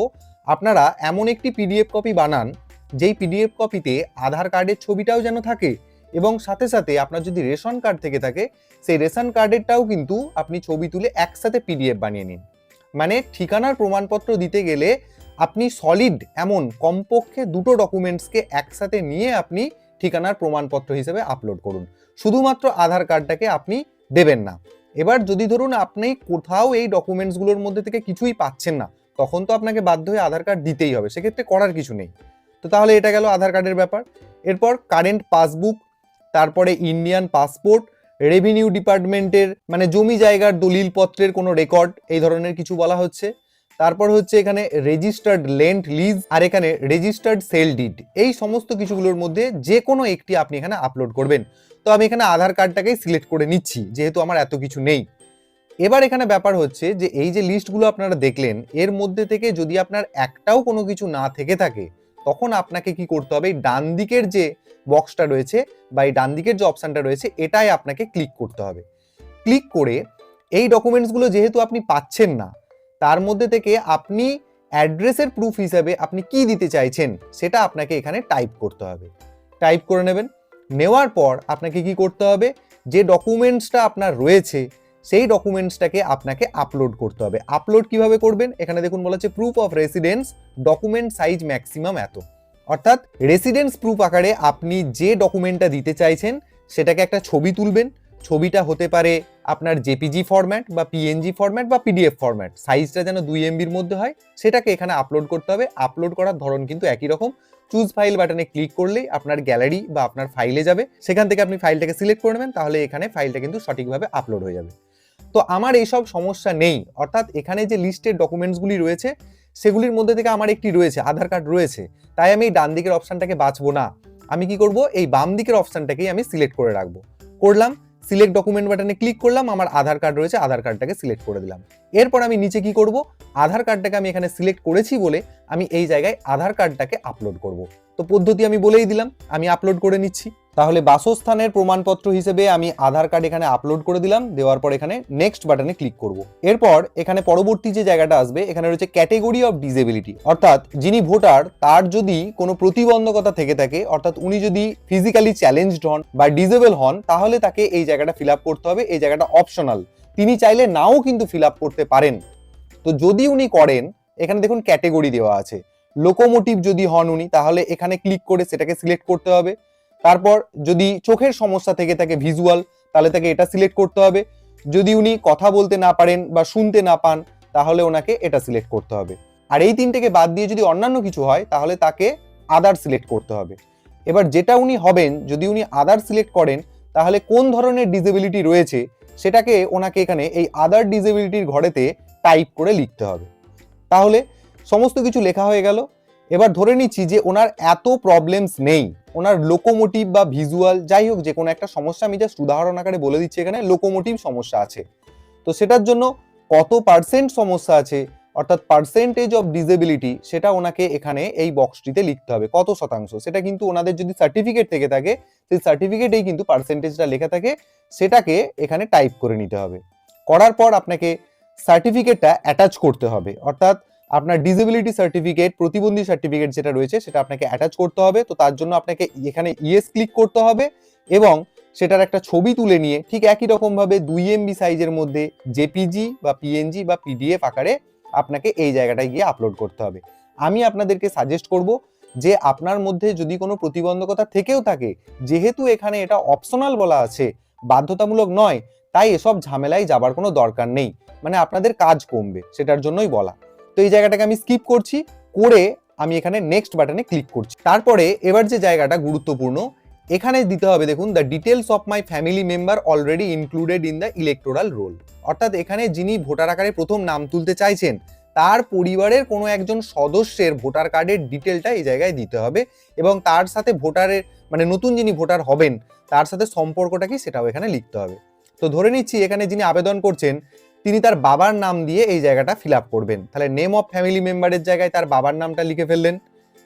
আপনারা এমন একটি পিডিএফ কপি বানান, যেই পিডিএফ কপিতে আধার কার্ডের ছবিটাও যেন থাকে, এবং সাথে সাথে আপনার যদি রেশন কার্ড থেকে থাকে, সেই রেশন কার্ডেরটাও কিন্তু আপনি ছবি তুলে একসাথে পিডিএফ বানিয়ে নিন। মানে ঠিকানার প্রমাণপত্র দিতে গেলে আপনি সলিড এমন কমপক্ষে 2টো ডকুমেন্টসকে একসাথে নিয়ে আপনি ঠিকানার প্রমাণপত্র হিসেবে আপলোড করুন, শুধুমাত্র আধার কার্ডটাকে আপনি দেবেন না। এবার যদি ধরুন আপনি কোথাও এই ডকুমেন্টসগুলোর মধ্যে থেকে কিছুই পাচ্ছেন না, তখন তো আপনাকে বাধ্য হয়ে আধার কার্ড দিতেই হবে, সেক্ষেত্রে করার কিছু নেই। তো তাহলে এটা গেল আধার কার্ডের ব্যাপার। এরপর কারেন্ট পাসবুক, তারপরে ইন্ডিয়ান পাসপোর্ট, রেভিনিউ ডিপার্টমেন্টের মানে জমি জায়গার দলিলপত্রের কোনো রেকর্ড, এই ধরনের কিছু বলা হচ্ছে। তারপর হচ্ছে এখানে রেজিস্টার্ড ল্যান্ড লিজ, আর এখানে রেজিস্টার্ড সেল ডিড, এই সমস্ত কিছুগুলোর মধ্যে যে কোনো একটি আপনি এখানে আপলোড করবেন। তো আমি এখানে আধার কার্ডটাকেই সিলেক্ট করে নিচ্ছি, যেহেতু আমার এত কিছু নেই। এবার এখানে ব্যাপার হচ্ছে যে এই যে লিস্টগুলো আপনারা দেখলেন, এর মধ্যে থেকে যদি আপনার একটাও কোনো কিছু না থেকে থাকে, তখন আপনাকে কি করতে হবে, ডান দিকের যে বক্সটা রয়েছে বা এই ডান দিকের যে অপশনটা রয়েছে, এটাই আপনাকে ক্লিক করতে হবে। ক্লিক করে এই ডকুমেন্টসগুলো যেহেতু আপনি পাচ্ছেন না, তার মধ্যে থেকে আপনি অ্যাড্রেসের প্রুফ হিসাবে আপনি কি দিতে চাইছেন সেটা আপনাকে এখানে টাইপ করতে হবে। টাইপ করে নেবেন। নেওয়ার পর আপনাকে কি করতে হবে, যে ডকুমেন্টসটা আপনার রয়েছে সেই ডকুমেন্টসটাকে আপনাকে আপলোড করতে হবে। আপলোড কিভাবে করবেন, এখানে দেখুন বলা হচ্ছে proof of residence, document size maximum এত, অর্থাৎ রেসিডেন্স প্রুফ আকারে আপনি যে ডকুমেন্টটা দিতে চাইছেন সেটাকে একটা ছবি তুলবেন। ছবিটা হতে পারে আপনার জেপিজি ফরম্যাট বা পিএনজি ফরম্যাট বা পিডিএফ ফরম্যাট, সাইজটা যেন 2 MBর মধ্যে হয়, সেটাকে এখানে আপলোড করতে হবে। আপলোড করার ধরন কিন্তু একই রকম, চুজ ফাইল বাটনে ক্লিক করলেই আপনার গ্যালারি বা আপনার ফাইলে যাবে, সেখান থেকে আপনি ফাইলটাকে সিলেক্ট করে নেবেন, তাহলে এখানে ফাইলটা কিন্তু সঠিকভাবে আপলোড হয়ে যাবে। তো আমার এইসব সমস্যা নেই, অর্থাৎ এখানে যে লিস্টের ডকুমেন্টসগুলি রয়েছে সেগুলির মধ্যে থেকে আমার একটি রয়েছে, আধার কার্ড রয়েছে, তাই আমি এই ডান দিকের অপশনটাকে বাছবো না। আমি কি করব, এই বাম দিকের অপশনটাকেই আমি সিলেক্ট করে রাখবো। করলাম, সিলেক্ট ডকুমেন্ট বাটনে ক্লিক করলাম, আমার আধার কার্ড রয়েছে, আধার কার্ডটাকে সিলেক্ট করে দিলাম। এরপর আমি নিচে কি করব, আধার কার্ডটাকে আমি এখানে সিলেক্ট করেছি বলে আমি এই জায়গায় আধার কার্ডটাকে আপলোড করব। তো পদ্ধতি আমি বলেই দিলাম, আমি আপলোড করে নিচ্ছি। তাহলে বাসস্থানের প্রমাণপত্র হিসেবে আমি আধার কার্ড এখানে আপলোড করে দিলাম। দেওয়ার পর এখানে নেক্সট বাটনে ক্লিক করব। এরপর এখানে পরবর্তী যে জায়গাটা আসবে, এখানে রয়েছে ক্যাটেগরি অফ ডিসেবিলিটি, অর্থাৎ যিনি ভোটার তার যদি কোনো প্রতিবন্ধকতা থেকে থাকে, অর্থাৎ উনি যদি ফিজিক্যালি চ্যালেঞ্জড হন বা ডিসেবল হন, তাহলে তাকে এই জায়গাটা ফিল আপ করতে হবে। এই জায়গাটা অপশনাল, তিনি চাইলে নাও কিন্তু ফিল আপ করতে পারেন। তো যদি উনি করেন, এখানে দেখুন ক্যাটেগরি দেওয়া আছে। লোকোমোটিভ যদি হন উনি, তাহলে এখানে ক্লিক করে সেটাকে সিলেক্ট করতে হবে। তারপর যদি চোখের সমস্যা থেকে থাকে, ভিজুয়াল, তাহলে তাকে এটা সিলেক্ট করতে হবে। যদি উনি কথা বলতে না পারেন বা শুনতে না পান, তাহলে ওনাকে এটা সিলেক্ট করতে হবে। আর এই তিনটেকে বাদ দিয়ে যদি অন্যান্য কিছু হয়, তাহলে তাকে আদার সিলেক্ট করতে হবে। এবার যেটা উনি হবেন, যদি উনি আদার সিলেক্ট করেন, তাহলে কোন ধরনের ডিসেবিলিটি রয়েছে সেটাকে ওনাকে এখানে এই আদার ডিসেবিলিটির ঘরেতে টাইপ করে লিখতে হবে। তাহলে সমস্ত কিছু লেখা হয়ে গেল। এবার ধরে নিচ্ছি যে ওনার এত প্রবলেমস নেই, ওনার লোকোমোটিভ বা ভিজুয়াল যাই হোক যে কোনো একটা সমস্যা, আমি জাস্ট উদাহরণ আকারে বলে দিচ্ছি, এখানে লোকোমোটিভ সমস্যা আছে। তো সেটার জন্য কত পার্সেন্ট সমস্যা আছে, অর্থাৎ পার্সেন্টেজ অফ ডিসেবিলিটি, সেটা ওনাকে এখানে এই বক্সটিতে লিখতে হবে, কত শতাংশ। সেটা কিন্তু ওনাদের যদি সার্টিফিকেট থেকে থাকে, সেই সার্টিফিকেটেই কিন্তু পার্সেন্টেজটা লেখা থাকে, সেটাকে এখানে টাইপ করে নিতে হবে। করার পর আপনাকে সার্টিফিকেটটা অ্যাটাচ করতে হবে, অর্থাৎ আপনার ডিসেবিলিটি সার্টিফিকেট, প্রতিবন্ধী সার্টিফিকেট যেটা রয়েছে সেটা আপনাকে অ্যাটাচ করতে হবে। তো তার জন্য আপনাকে এখানে ইয়েস ক্লিক করতে হবে এবং সেটার একটা ছবি তুলে নিয়ে ঠিক একই রকমভাবে 2 MB সাইজের মধ্যে জেপিজি বা পিএনজি বা পিডিএফ আকারে আপনাকে এই জায়গাটায় গিয়ে আপলোড করতে হবে। আমি আপনাদেরকে সাজেস্ট করব যে আপনার মধ্যে যদি কোনো প্রতিবন্ধকতা থেকেও থাকে, যেহেতু এখানে এটা অপশনাল বলা আছে, বাধ্যতামূলক নয়, তাই এসব ঝামেলায় যাবার কোনো দরকার নেই। মানে আপনাদের কাজ কমবে, সেটার জন্যই বলা। তো এই জায়গাটাকে আমি স্কিপ করছি, করে আমি এখানে নেক্সট বাটনে ক্লিক করছি। তারপরে এবার যে জায়গাটা গুরুত্বপূর্ণ, এখানে দিতে হবে দেখুন the details of my family member already included in the electoral role. অর্থাৎ এখানে যিনি ভোটার আকারে প্রথম নাম তুলতে চাইছেন তার পরিবারের কোনো একজন সদস্যের ভোটার কার্ডের ডিটেলটা এই জায়গায় দিতে হবে, এবং তার সাথে ভোটারের মানে নতুন যিনি ভোটার হবেন তার সাথে সম্পর্কটা কি সেটাও এখানে লিখতে হবে। তো ধরে নিচ্ছি এখানে যিনি আবেদন করছেন তিনি তার বাবার নাম দিয়ে এই জায়গাটা ফিল আপ করবেন। তাহলে নেম অফ ফ্যামিলি মেম্বারের জায়গায় তার বাবার নামটা লিখে ফেললেন।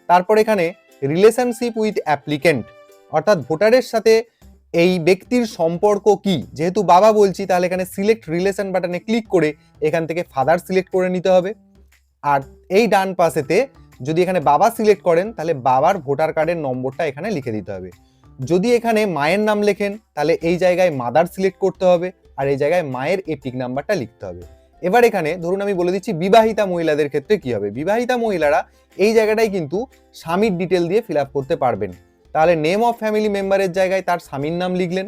তারপর এখানে রিলেশনশিপ উইথ অ্যাপ্লিকেন্ট, অর্থাৎ ভোটারের সাথে এই ব্যক্তির সম্পর্ক কি, যেহেতু বাবা বলছি তাহলে এখানে সিলেক্ট রিলেশন বাটনে ক্লিক করে এখান থেকে ফাদার সিলেক্ট করে নিতে হবে। আর এই ডান পাশেতে যদি এখানে বাবা সিলেক্ট করেন তাহলে বাবার ভোটার কার্ডের নম্বরটা এখানে লিখে দিতে হবে। যদি এখানে মায়ের নাম লেখেন তাহলে এই জায়গায় মাদার সিলেক্ট করতে হবে, আর এই জায়গায় মায়ের এপিক নাম্বারটা লিখতে হবে। এবার এখানে ধরুন আমি বলে দিচ্ছি বিবাহিতা মহিলাদের ক্ষেত্রে কি হবে। বিবাহিতা মহিলারা এই জায়গাটায় কিন্তু স্বামীর ডিটেল দিয়ে ফিল আপ করতে পারবেন। তাহলে নেম অফ ফ্যামিলি মেম্বারের জায়গায় তার স্বামীর নাম লিখলেন।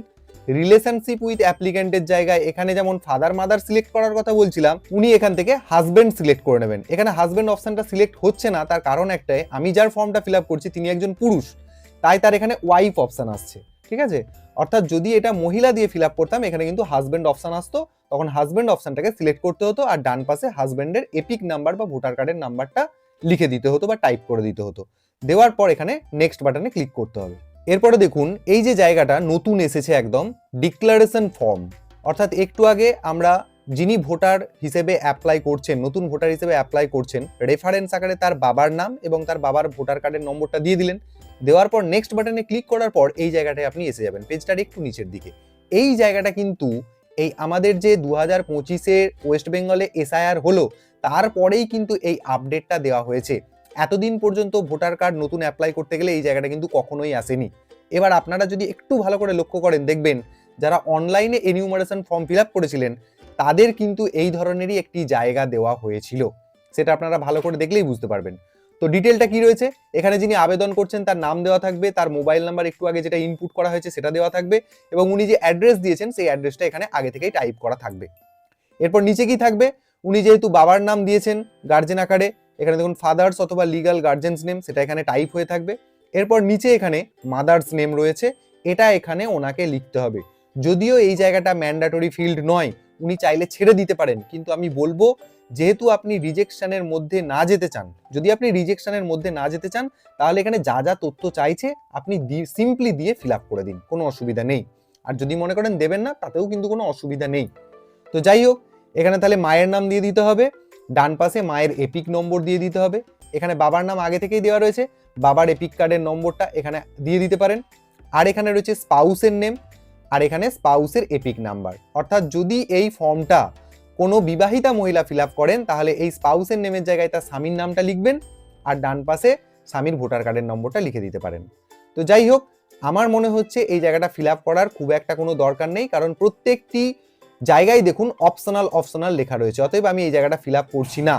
রিলেশনশিপ উইথ অ্যাপ্লিকেন্টের জায়গায় এখানে যেমন ফাদার মাদার সিলেক্ট করার কথা বলছিলাম, উনি এখান থেকে হাজবেন্ড সিলেক্ট করে নেবেন। এখানে হাজবেন্ড অপশনটা সিলেক্ট হচ্ছে না, তার কারণ একটাই, আমি যার ফর্মটা ফিল আপ করছি তিনি একজন পুরুষ, তাই তার এখানে ওয়াইফ অপশন আসছে। ঠিক আছে, অর্থাৎ যদি এটা মহিলা দিয়ে ফিল আপ করতাম এখানে কিন্তু হাজবেন্ড অপশন আসতো, তখন হাজবেন্ড অপশনটাকে সিলেক্ট করতে হতো আর ডান পাশে হাজবেন্ডের এপিক নাম্বার বা ভোটার কার্ডের নাম্বারটা লিখে দিতে হতো বা টাইপ করে দিতে হতো। দেওয়ার পর এখানে নেক্সট বাটনে ক্লিক করতে হবে। এরপরে দেখুন এই যে জায়গাটা নতুন এসেছে একদম, ডিক্লারেশন ফর্ম। অর্থাৎ একটু আগে আমরা যিনি ভোটার হিসেবে অ্যাপ্লাই করছেন, নতুন ভোটার হিসেবে অ্যাপ্লাই করছেন, রেফারেন্স আকারে তার বাবার নাম এবং তার বাবার ভোটার কার্ডের নম্বরটা দিয়ে দিলেন। দেওয়ার পর নেক্সট বাটনে ক্লিক করার পর এই জায়গাটায় আপনি এসে যাবেন, পেজটার একটু নিচের দিকে। এই জায়গাটা কিন্তু এই আমাদের যে 2025-এ ওয়েস্ট বেঙ্গলে এসআইআর হলো তারপরেই কিন্তু এই আপডেটটা দেওয়া হয়েছে। এতদিন পর্যন্ত ভোটার কার্ড নতুন অ্যাপ্লাই করতে গেলে এই জায়গাটা কিন্তু কখনোই আসেনি। এবার আপনারা যদি একটু ভালো করে লক্ষ্য করেন দেখবেন যারা অনলাইনে এনিউমারেশন ফর্ম ফিল আপ করেছিলেন তাদের কিন্তু এই ধরনেরই একটি জায়গা দেওয়া হয়েছিল, সেটা আপনারা ভালো করে দেখলেই বুঝতে পারবেন। তো ডিটেলটা কি রয়েছে, এখানে যিনি আবেদন করছেন তার নাম দেওয়া থাকবে, তার মোবাইল নাম্বার একটু আগে যেটা ইনপুট করা হয়েছে সেটা দেওয়া থাকবে, এবং উনি যে অ্যাড্রেস দিয়েছেন সেই অ্যাড্রেসটা এখানে আগে থেকেই টাইপ করা থাকবে। এরপর নিচে কি থাকবে, উনি যেহেতু বাবার নাম দিয়েছেন গার্জেন আকারে, এখানে দেখুন ফাদার্স অথবা লিগাল গার্জেন্স নেম সেটা এখানে টাইপ হয়ে থাকবে। এরপর নিচে এখানে মাদার্স নেম রয়েছে, এটা এখানে ওনাকে লিখতে হবে। যদিও এই জায়গাটা ম্যান্ডেটরি ফিল্ড নয়, উনি চাইলে ছেড়ে দিতে পারেন, কিন্তু আমি বলবো যেহেতু আপনি রিজেকশনের মধ্যে না যেতে চান, যদি আপনি রিজেকশনের মধ্যে না যেতে চান তাহলে এখানে যা যা তথ্য চাইছে আপনি সিম্পলি দিয়ে ফিল আপ করে দিন, কোনো অসুবিধা নেই। আর যদি মনে করেন দেবেন না তাতেও কিন্তু কোনো অসুবিধা নেই। তো যাই হোক, এখানে তাহলে মায়ের নাম দিয়ে দিতে হবে, ডান পাশে মায়ের এপিক নম্বর দিয়ে দিতে হবে। এখানে বাবার নাম আগে থেকেই দেওয়া রয়েছে, বাবার এপিক কার্ডের নম্বরটা এখানে দিয়ে দিতে পারেন। আর এখানে রয়েছে স্পাউসের নেম, আর এখানে স্পাউসের এপিক নাম্বার। অর্থাৎ যদি এই ফর্মটা কোনো বিবাহিতা মহিলা ফিল আপ করেন তাহলে এই স্পাউসের নেমের জায়গায় তার স্বামীর নামটা লিখবেন, আর ডান পাশে স্বামীর ভোটার কার্ডের নম্বরটা লিখে দিতে পারেন। তো যাই হোক, আমার মনে হচ্ছে এই জায়গাটা ফিল আপ করার খুব একটা কোনো দরকার নেই, কারণ প্রত্যেকটি জায়গায় দেখুন অপশনাল লেখা রয়েছে, অতএব আমি এই জায়গাটা ফিল আপ করছি না।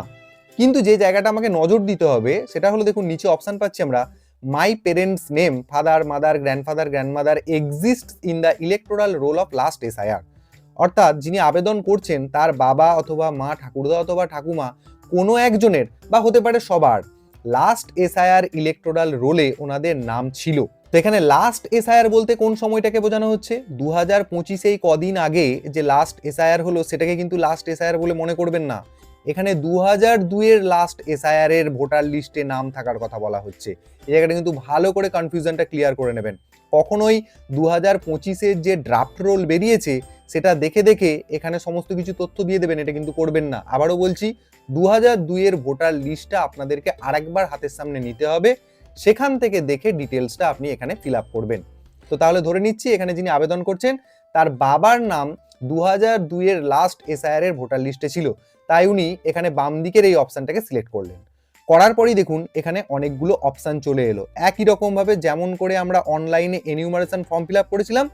কিন্তু যে জায়গাটা আমাকে নজর দিতে হবে সেটা হলো দেখুন নিচে অপশন পাচ্ছি আমরা, my parents name father mother grandfather grandmother exist in the electoral role of last SIR. অর্থাৎ যিনি আবেদন করছেন তার বাবা অথবা মা, ঠাকুরদা অথবা ঠাকুমা কোনো একজনের বা হতে পারে সবার লাস্ট এসআইআর ইলেকটোরাল রোলে ওনাদের নাম ছিল। তো এখানে লাস্ট এসআইআর বলতে কোন সময়টাকে বোঝানো হচ্ছে, 2025 কদিন আগে যে লাস্ট এসআইআর হলো সেটাকে কিন্তু লাস্ট এসআইআর বলে মনে করবেন না। এখানে 2002-এর লাস্ট এসআইআর এর ভোটার লিস্টে নাম থাকার কথা বলা হচ্ছে। এই জায়গাটা কিন্তু ভালো করে কনফিউশনটা ক্লিয়ার করে নেবেন। কখনোই 2025-এর যে ড্রাফট রোল বেরিয়েছে সেটা দেখে দেখে এখানে সমস্ত কিছু তথ্য দিয়ে দেবেন, এটা কিন্তু করবেন না। আবারও বলছি, 2002-এর ভোটার লিস্টটা আপনাদেরকে আরেকবার হাতের সামনে নিতে হবে, সেখান থেকে দেখে ডিটেলসটা আপনি এখানে ফিল আপ করবেন। তো তাহলে ধরে নিচ্ছি এখানে যিনি আবেদন করছেন তার বাবার নাম 2002-এর লাস্ট এসআইআর এর ভোটার লিস্টে ছিল, তাই উনি এখানে বাম দিকের এই অপশনটাকে সিলেক্ট করলেন। করার পরই দেখুন এখানে অনেকগুলো অপশন চলে এলো, একই রকম ভাবে যেমন করে আমরা অনলাইনে এনিউমারেশন ফর্ম ফিল আপ করেছিলাম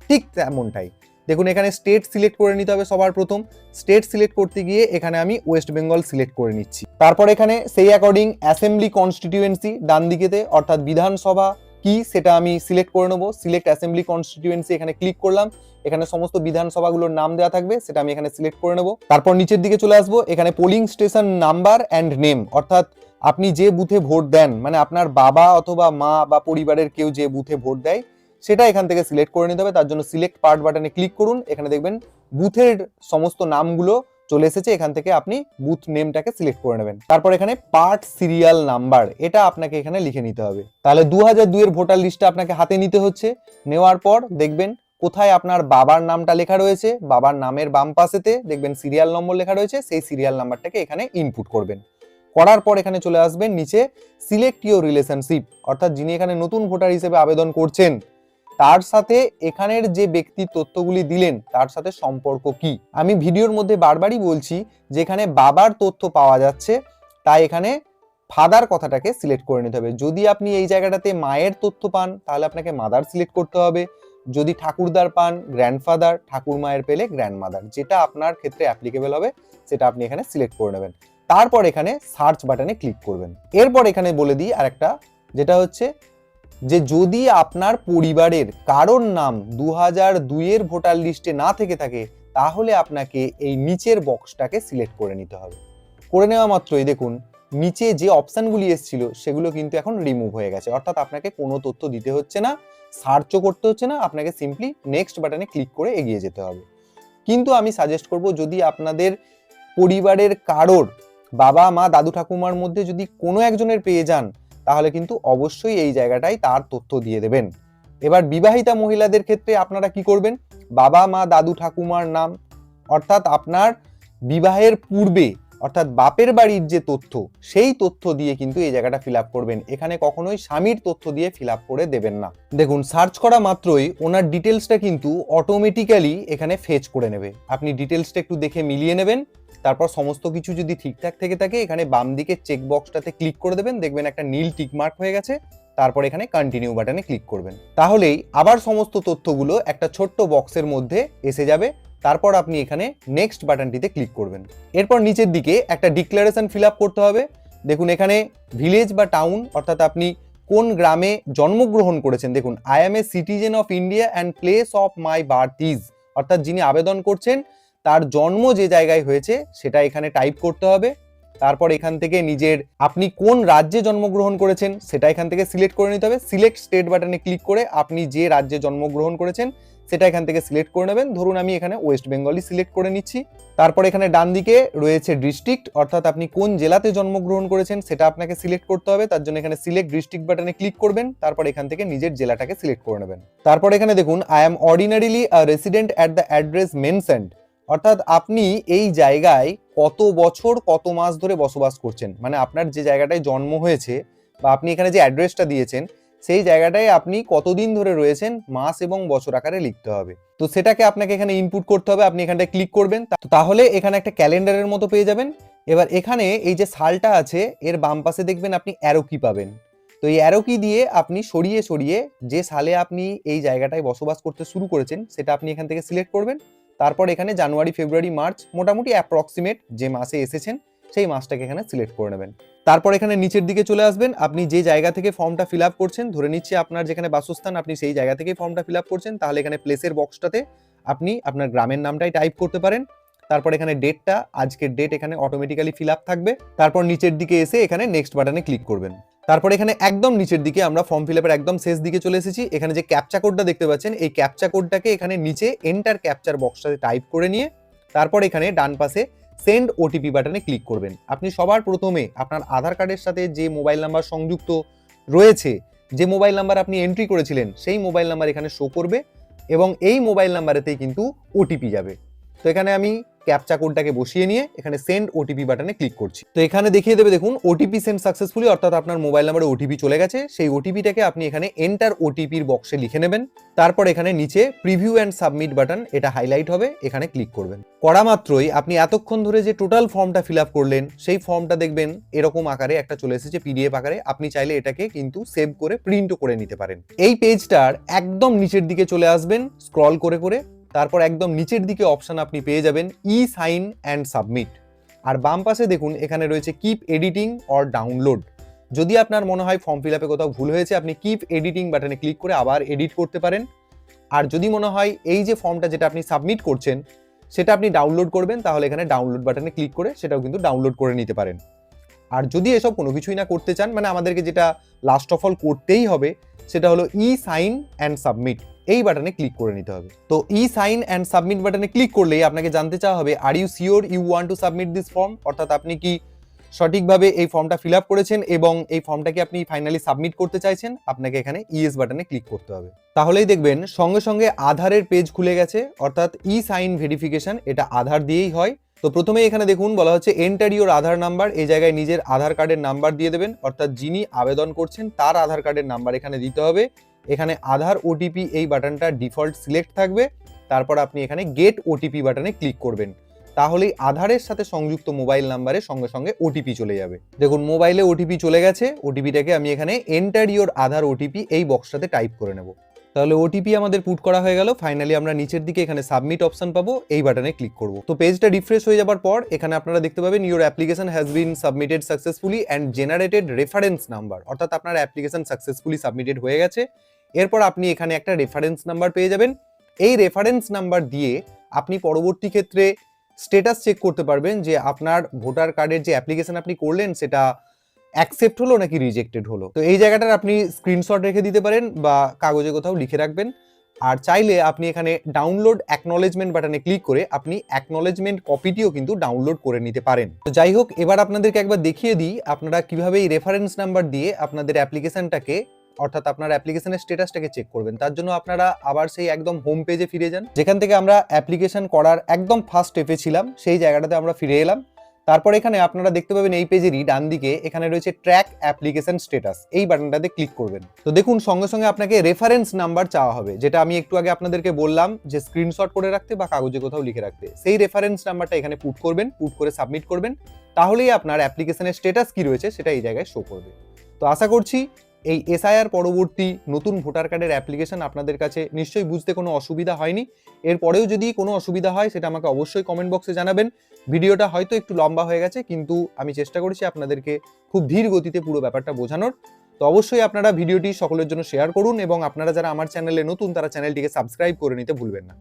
ঠিক তেমনটাই। দেখুন এখানে স্টেট সিলেক্ট করে নিতে হবে সবার প্রথম। স্টেট সিলেক্ট করতে গিয়ে এখানে আমি ওয়েস্ট বেঙ্গল সিলেক্ট করে নিচ্ছি। তারপর এখানে সেই অ্যাকর্ডিং অ্যাসেম্বলি কনস্টিটিউয়েন্সি ডান দিকেতে অর্থাৎ বিধানসভা কি সেটা আমি সিলেক্ট করে নেবো। সিলেক্ট অ্যাসেম্বলি কনস্টিটিউয়েন্সি এখানে ক্লিক করলাম। এখানে সমস্ত বিধানসভাগুলোর নাম দেওয়া থাকবে, সেটা আমি এখানে সিলেক্ট করে নেবো। তারপর নিচের দিকে চলে আসবো, এখানে polling station number and name, অর্থাৎ আপনি যে বুথে ভোট দেন, মানে আপনার বাবা অথবা মা বা পরিবারের কেউ যে বুথে ভোট দেয় সেটা এখান থেকে সিলেক্ট করে নিতে হবে। তার জন্য সিলেক্ট পার্ট বাটনে ক্লিক করুন। এখানে দেখবেন বুথের সমস্ত নামগুলো চলে এসেছে, এখান থেকে আপনি বুথ নেমটাকে সিলেক্ট করে নেবেন। তারপর এখানে পার্ট সিরিয়াল নাম্বার, এটা আপনাকে এখানে লিখে নিতে হবে। তাহলে 2002 এর ভোটার লিস্টটা আপনাকে হাতে নিতে হচ্ছে। নেওয়ার পর দেখবেন কোথায় আপনার বাবার নামটা লেখা রয়েছে, বাবার নামের বাম পাশেতে দেখবেন সিরিয়াল নম্বর লেখা রয়েছে, সেই সিরিয়াল নাম্বারটাকে এখানে ইনপুট করবেন। করার পর এখানে চলে আসবেন নিচে সিলেক্ট ইউর রিলেশনশিপ, অর্থাৎ যিনি এখানে নতুন ভোটার হিসেবে আবেদন করছেন তার সাথে এখানের যে ব্যক্তির তথ্যগুলি দিলেন তার সাথে সম্পর্ক কি। আমি ভিডিওর মধ্যে বারবারই বলছি যেখানে বাবার তথ্য পাওয়া যাচ্ছে তাই এখানে ফাদার কথাটাকে সিলেক্ট করে নিতে হবে। যদি আপনি এই জায়গাটাতে মায়ের তথ্য পান তাহলে আপনাকে মাদার সিলেক্ট করতে হবে। যদি ঠাকুরদার পান গ্র্যান্ডফাদার, ঠাকুর মায়ের পেলে গ্র্যান্ডমাদার, যেটা আপনার ক্ষেত্রে অ্যাপ্লিকেবল হবে সেটা আপনি এখানে সিলেক্ট করে নেবেন। তারপর এখানে সার্চ বাটনে ক্লিক করবেন। এরপর এখানে বলে দিই আরেকটা, যেটা হচ্ছে যে যদি আপনার পরিবারের কারোর নাম 2002 এর ভোটার লিস্টে না থেকে থাকে তাহলে আপনাকে এই নিচের বক্সটাকে সিলেক্ট করে নিতে হবে। করে নেওয়া মাত্রই দেখুন নিচে যে অপশনগুলি এসেছিল সেগুলো কিন্তু এখন রিমুভ হয়ে গেছে, অর্থাৎ আপনাকে কোনো তথ্য দিতে হচ্ছে না, সার্চও করতে হচ্ছে না, আপনাকে সিম্পলি নেক্সট বাটনে ক্লিক করে এগিয়ে যেতে হবে। কিন্তু আমি সাজেস্ট করব যদি আপনাদের পরিবারের কারোর বাবা মা দাদু ঠাকুমার মধ্যে যদি কোনো একজনের পেয়ে যান তাহলে কিন্তু অবশ্যই এই জায়গাটায় তার তথ্য দিয়ে দেবেন। এবার বিবাহিতা মহিলাদের ক্ষেত্রে আপনারা কি করবেন, বাবা মা দাদু ঠাকুমার নাম অর্থাৎ আপনার বিবাহের পূর্বে অর্থাৎ বাপের বাড়ির যে তথ্য সেই তথ্য দিয়ে কিন্তু এই জায়গাটা ফিল আপ করবেন। এখানে কখনোই স্বামীর তথ্য দিয়ে ফিল আপ করে দেবেন না। দেখুন সার্চ করা মাত্রই ওনার ডিটেলসটা কিন্তু অটোমেটিক্যালি এখানে ফেচ করে নেবে। আপনি ডিটেলসটা একটু দেখে মিলিয়ে নেবেন। তারপর সমস্ত কিছু যদি ঠিকঠাক থেকে থাকে এখানে বাম দিকে চেক বক্সটাতে ক্লিক করে দেবেন, দেখবেন একটা নীল টিক মার্ক হয়ে গেছে। তারপর এখানে কন্টিনিউ বাটনে ক্লিক করবেন, তাহলেই আবার সমস্ত তথ্যগুলো একটা ছোট্ট বক্সের মধ্যে এসে যাবে। তারপর আপনি এখানে নেক্সট বাটনটিতে ক্লিক করবেন। এরপর নিচের দিকে একটা ডিক্লারেশন ফিল আপ করতে হবে। দেখুন এখানে ভিলেজ বা টাউন অর্থাৎ আপনি কোন গ্রামে জন্মগ্রহণ করেছেন। দেখুন I M a citizen of India and place of my birth is, অর্থাৎ যিনি আবেদন করছেন তার জন্ম যে জায়গায় হয়েছে সেটা এখানে টাইপ করতে হবে। তারপর এখান থেকে নিজের আপনি কোন রাজ্যে জন্মগ্রহণ করেছেন সেটা এখান থেকে সিলেক্ট করে নিতে হবে। সিলেক্ট স্টেট বাটনে ক্লিক করে আপনি যে রাজ্যে জন্মগ্রহণ করেছেন সেটা এখান থেকে সিলেক্ট করে নেবেন। ধরুন আমি এখানে ওয়েস্ট বেঙ্গলই সিলেক্ট করে নিচ্ছি। তারপর এখানে ডান দিকে রয়েছে ডিস্ট্রিক্ট, অর্থাৎ আপনি কোন জেলাতে জন্মগ্রহণ করেছেন সেটা আপনাকে সিলেক্ট করতে হবে। তার জন্য এখানে সিলেক্ট ডিস্ট্রিক্ট বাটনে ক্লিক করবেন। তারপর এখান থেকে নিজের জেলাটাকে সিলেক্ট করে নেবেন। তারপর এখানে দেখুন I am ordinarily a resident at the address mentioned, অর্থাৎ আপনি এই জায়গায় কত বছর কত মাস ধরে বসবাস করছেন, মানে আপনার যে জায়গাটায় জন্ম হয়েছে বা আপনি এখানে যে অ্যাড্রেসটা দিয়েছেন সেই জায়গাটায় আপনি কতদিন ধরে রয়েছেন মাস এবং বছর আকারে লিখতে হবে। তো সেটাকে আপনাকে এখানে ইনপুট করতে হবে। আপনি এখানটায় ক্লিক করবেন, তাহলে এখানে একটা ক্যালেন্ডারের মতো পেয়ে যাবেন। এবার এখানে এই যে সালটা আছে এর বাম পাশে দেখবেন আপনি অ্যারো কি পাবেন। তো এই অ্যারো কি দিয়ে আপনি সরিয়ে সরিয়ে যে সালে আপনি এই জায়গাটায় বসবাস করতে শুরু করেছেন সেটা আপনি এখান থেকে সিলেক্ট করবেন। তারপর এখানে জানুয়ারি ফেব্রুয়ারি মার্চ মোটামুটি অ্যাপ্রক্সিমেট যে মাসে এসেছেন সেই মাসটাকে এখানে সিলেক্ট করে নেবেন। তারপর এখানে নিচের দিকে চলে আসবেন, আপনি যে জায়গা থেকে ফর্মটা ফিল আপ করছেন, ধরে নিচ্ছি আপনার যেখানে বাসস্থান আপনি সেই জায়গা থেকেই ফর্মটা ফিল আপ করছেন, তাহলে এখানে প্লেসের বক্সটাতে আপনি আপনার গ্রামের নামটাই টাইপ করতে পারেন। তারপর এখানে ডেটটা, আজকের ডেট এখানে অটোমেটিক্যালি ফিল আপ থাকবে। তারপর নিচের দিকে এসে এখানে নেক্সট বাটনে ক্লিক করবেন। তারপর এখানে একদম নিচের দিকে আমরা ফর্ম ফিল আপের একদম শেষ দিকে চলে এসেছি। এখানে যে ক্যাপচা কোডটা দেখতে পাচ্ছেন এই ক্যাপচা কোডটাকে এখানে নিচে এন্টার ক্যাপচার বক্সটাতে টাইপ করে নিয়ে তারপর এখানে ডান পাশে সেন্ড ওটিপি বাটনে ক্লিক করবেন। আপনি সবার প্রথমে আপনার আধার কার্ডের সাথে যে মোবাইল নাম্বার সংযুক্ত রয়েছে, যে মোবাইল নাম্বার আপনি এন্ট্রি করেছিলেন সেই মোবাইল নাম্বার এখানে শো করবে এবং এই মোবাইল নাম্বারেতেই কিন্তু ওটিপি যাবে। তো এখানে আমি ক্যাপচা কোডটাকে বসিয়ে নিয়ে এখানে সেন্ড ওটিপি বাটনে ক্লিক করছি। তো এখানে দেখিয়ে দেবে দেখুন ওটিপি সেন্ড সাকসেসফুলি, অর্থাৎ আপনার মোবাইল নাম্বারে ওটিপি চলে গেছে। সেই ওটিপিটাকে আপনি এখানে এন্টার ওটিপির বক্সে লিখে নেবেন। তারপর এখানে নিচে প্রিভিউ অ্যান্ড সাবমিট বাটন, এটা হাইলাইট হবে, এখানে ক্লিক করবেন। করা মাত্রই আপনি এতক্ষণ ধরে যে টোটাল ফর্মটা ফিল আপ করলেন সেই ফর্মটা দেখবেন এরকম আকারে একটা চলে এসেছে পিডিএফ আকারে। আপনি চাইলে এটাকে কিন্তু সেভ করে প্রিন্টও করে নিতে পারেন। এই পেজটার একদম নিচের দিকে চলে আসবেন স্ক্রল করে করে, তারপর একদম নিচের দিকে অপশন আপনি পেয়ে যাবেন ই সাইন অ্যান্ড সাবমিট। আর বাম পাশে দেখুন এখানে রয়েছে কিপ এডিটিং অর ডাউনলোড। যদি আপনার মনে হয় ফর্ম ফিল আপে কোথাও ভুল হয়েছে, আপনি কিপ এডিটিং বাটনে ক্লিক করে আবার এডিট করতে পারেন। আর যদি মনে হয় এই যে ফর্মটা যেটা আপনি সাবমিট করছেন সেটা আপনি ডাউনলোড করবেন, তাহলে এখানে ডাউনলোড বাটনে ক্লিক করে সেটাও কিন্তু ডাউনলোড করে নিতে পারেন। আর যদি এসব কোনো কিছুই না করতে চান, মানে আমাদেরকে যেটা লাস্ট অফ অল করতেই হবে সেটা হলো ই সাইন অ্যান্ড সাবমিট, এই বাটনে ক্লিক করে নিতে হবে। তো ই সাইন অ্যান্ড সাবমিট বাটনে ক্লিক করলেই আপনাকে জানতে চাওয়া হবে are you sure you want to submit this form, অর্থাৎ আপনি কি সঠিকভাবে এই ফর্মটা ফিল আপ করেছেন এবং এই ফর্মটাকে আপনি ফাইনালি সাবমিট করতে চাইছেন। আপনাকে এখানে ইয়েস বাটনে ক্লিক করতে হবে। তাহলেই দেখবেন সঙ্গে সঙ্গে আধারের পেজ খুলে গেছে, অর্থাৎ ই সাইন ভেরিফিকেশন এটা আধার দিয়েই হয়। তো প্রথমে এখানে দেখুন বলা হচ্ছে এন্টার ইউর আধার নাম্বার, এই জায়গায় নিজের আধার কার্ডের নাম্বার দিয়ে দেবেন, অর্থাৎ যিনি আবেদন করছেন তার আধার কার্ডের নাম্বার এখানে দিতে হবে। এখানে আধার ওটিপি এই বাটনটা ডিফল্ট সিলেক্ট থাকবে। তারপর আপনি এখানে গেট ওটিপি বাটনে ক্লিক করবেন, তাহলেই আধারের সাথে সংযুক্ত মোবাইল নাম্বারে সঙ্গে সঙ্গে ওটিপি চলে যাবে। দেখুন মোবাইলে ওটিপি চলে গেছে, ওটিপিটাকে আমি এখানে এন্টার ইউর আধার ওটিপি এই বক্সটাতে টাইপ করে নেব। তাহলে ওটিপি আমাদের পুট করা হয়ে গেল। ফাইনালি আমরা নিচের দিকে এখানে সাবমিট অপশন পাবো, এই বাটনে ক্লিক করব। তো পেজটা রিফ্রেশ হয়ে যাবার পর এখানে আপনারা দেখতে পাবেন your application has been submitted successfully and generated reference number, অর্থাৎ আপনার অ্যাপ্লিকেশন সাকসেসফুলি সাবমিটেড হয়ে গেছে। এরপর আপনি এখানে একটা রেফারেন্স নাম্বার পেয়ে যাবেন। এই রেফারেন্স নাম্বার দিয়ে আপনি পরবর্তী ক্ষেত্রে স্ট্যাটাস চেক করতে পারবেন যে আপনার ভোটার কার্ডের যে অ্যাপ্লিকেশন আপনি করলেন সেটা অ্যাকসেপ্ট হলো নাকি রিজেক্টেড হলো। তো এই জায়গাটার আপনি স্ক্রিনশট রেখে দিতে পারেন বা কাগজে কোথাও লিখে রাখবেন। আর চাইলে আপনি এখানে ডাউনলোড অ্যাকনলেজমেন্ট বাটনে ক্লিক করে আপনি অ্যাকনলেজমেন্ট কপিটিও কিন্তু ডাউনলোড করে নিতে পারেন। তো যাই হোক, এবার আপনাদেরকে একবার দেখিয়ে দিই আপনারা কিভাবে এই রেফারেন্স নাম্বার দিয়ে আপনাদের অ্যাপ্লিকেশনটাকে, অর্থাৎ আপনার অ্যাপ্লিকেশনের স্ট্যাটাসটাকে চেক করবেন। তার জন্য আপনারা আবার সেই একদম হোম পেজে ফিরে যান, যেখান থেকে আমরা অ্যাপ্লিকেশন করার একদম ফার্স্ট স্টেপে ছিলাম, সেই জায়গাটাতে আমরা ফিরে এলাম। তারপর এখানে আপনারা দেখতে পাবেন এই পেজেরই ডান দিকে এখানে রয়েছে ট্র্যাক অ্যাপ্লিকেশন স্ট্যাটাস, এই বাটনটাতে ক্লিক করবেন। তো দেখুন সঙ্গে সঙ্গে আপনাকে রেফারেন্স নাম্বার চাওয়া হবে, যেটা আমি একটু আগে আপনাদেরকে বললাম যে স্ক্রিনশট করে রাখতে বা কাগজে কোথাও লিখে রাখতে। সেই রেফারেন্স নাম্বারটা এখানে পুট করবেন, পুট করে সাবমিট করবেন, তাহলেই আপনার অ্যাপ্লিকেশনের স্ট্যাটাস কি রয়েছে সেটা এই জায়গায় শো করবে। তো আশা করছি এই এসআইআর পরবর্তী নতুন ভোটার কার্ডের অ্যাপ্লিকেশন আপনাদের কাছে নিশ্চয়ই বুঝতে কোনো অসুবিধা হয়নি। এরপরেও যদি কোনো অসুবিধা হয় সেটা আমাকে অবশ্যই কমেন্ট বক্সে জানাবেন। ভিডিওটা হয়তো একটু লম্বা হয়ে গেছে, কিন্তু আমি চেষ্টা করেছি আপনাদেরকে খুব ধীর গতিতে পুরো ব্যাপারটা বোঝানোর। তো অবশ্যই আপনারা ভিডিওটি সকলের জন্য শেয়ার করুন এবং আপনারা যারা আমার চ্যানেলে নতুন তারা চ্যানেলটিকে সাবস্ক্রাইব করে নিতে ভুলবেন না।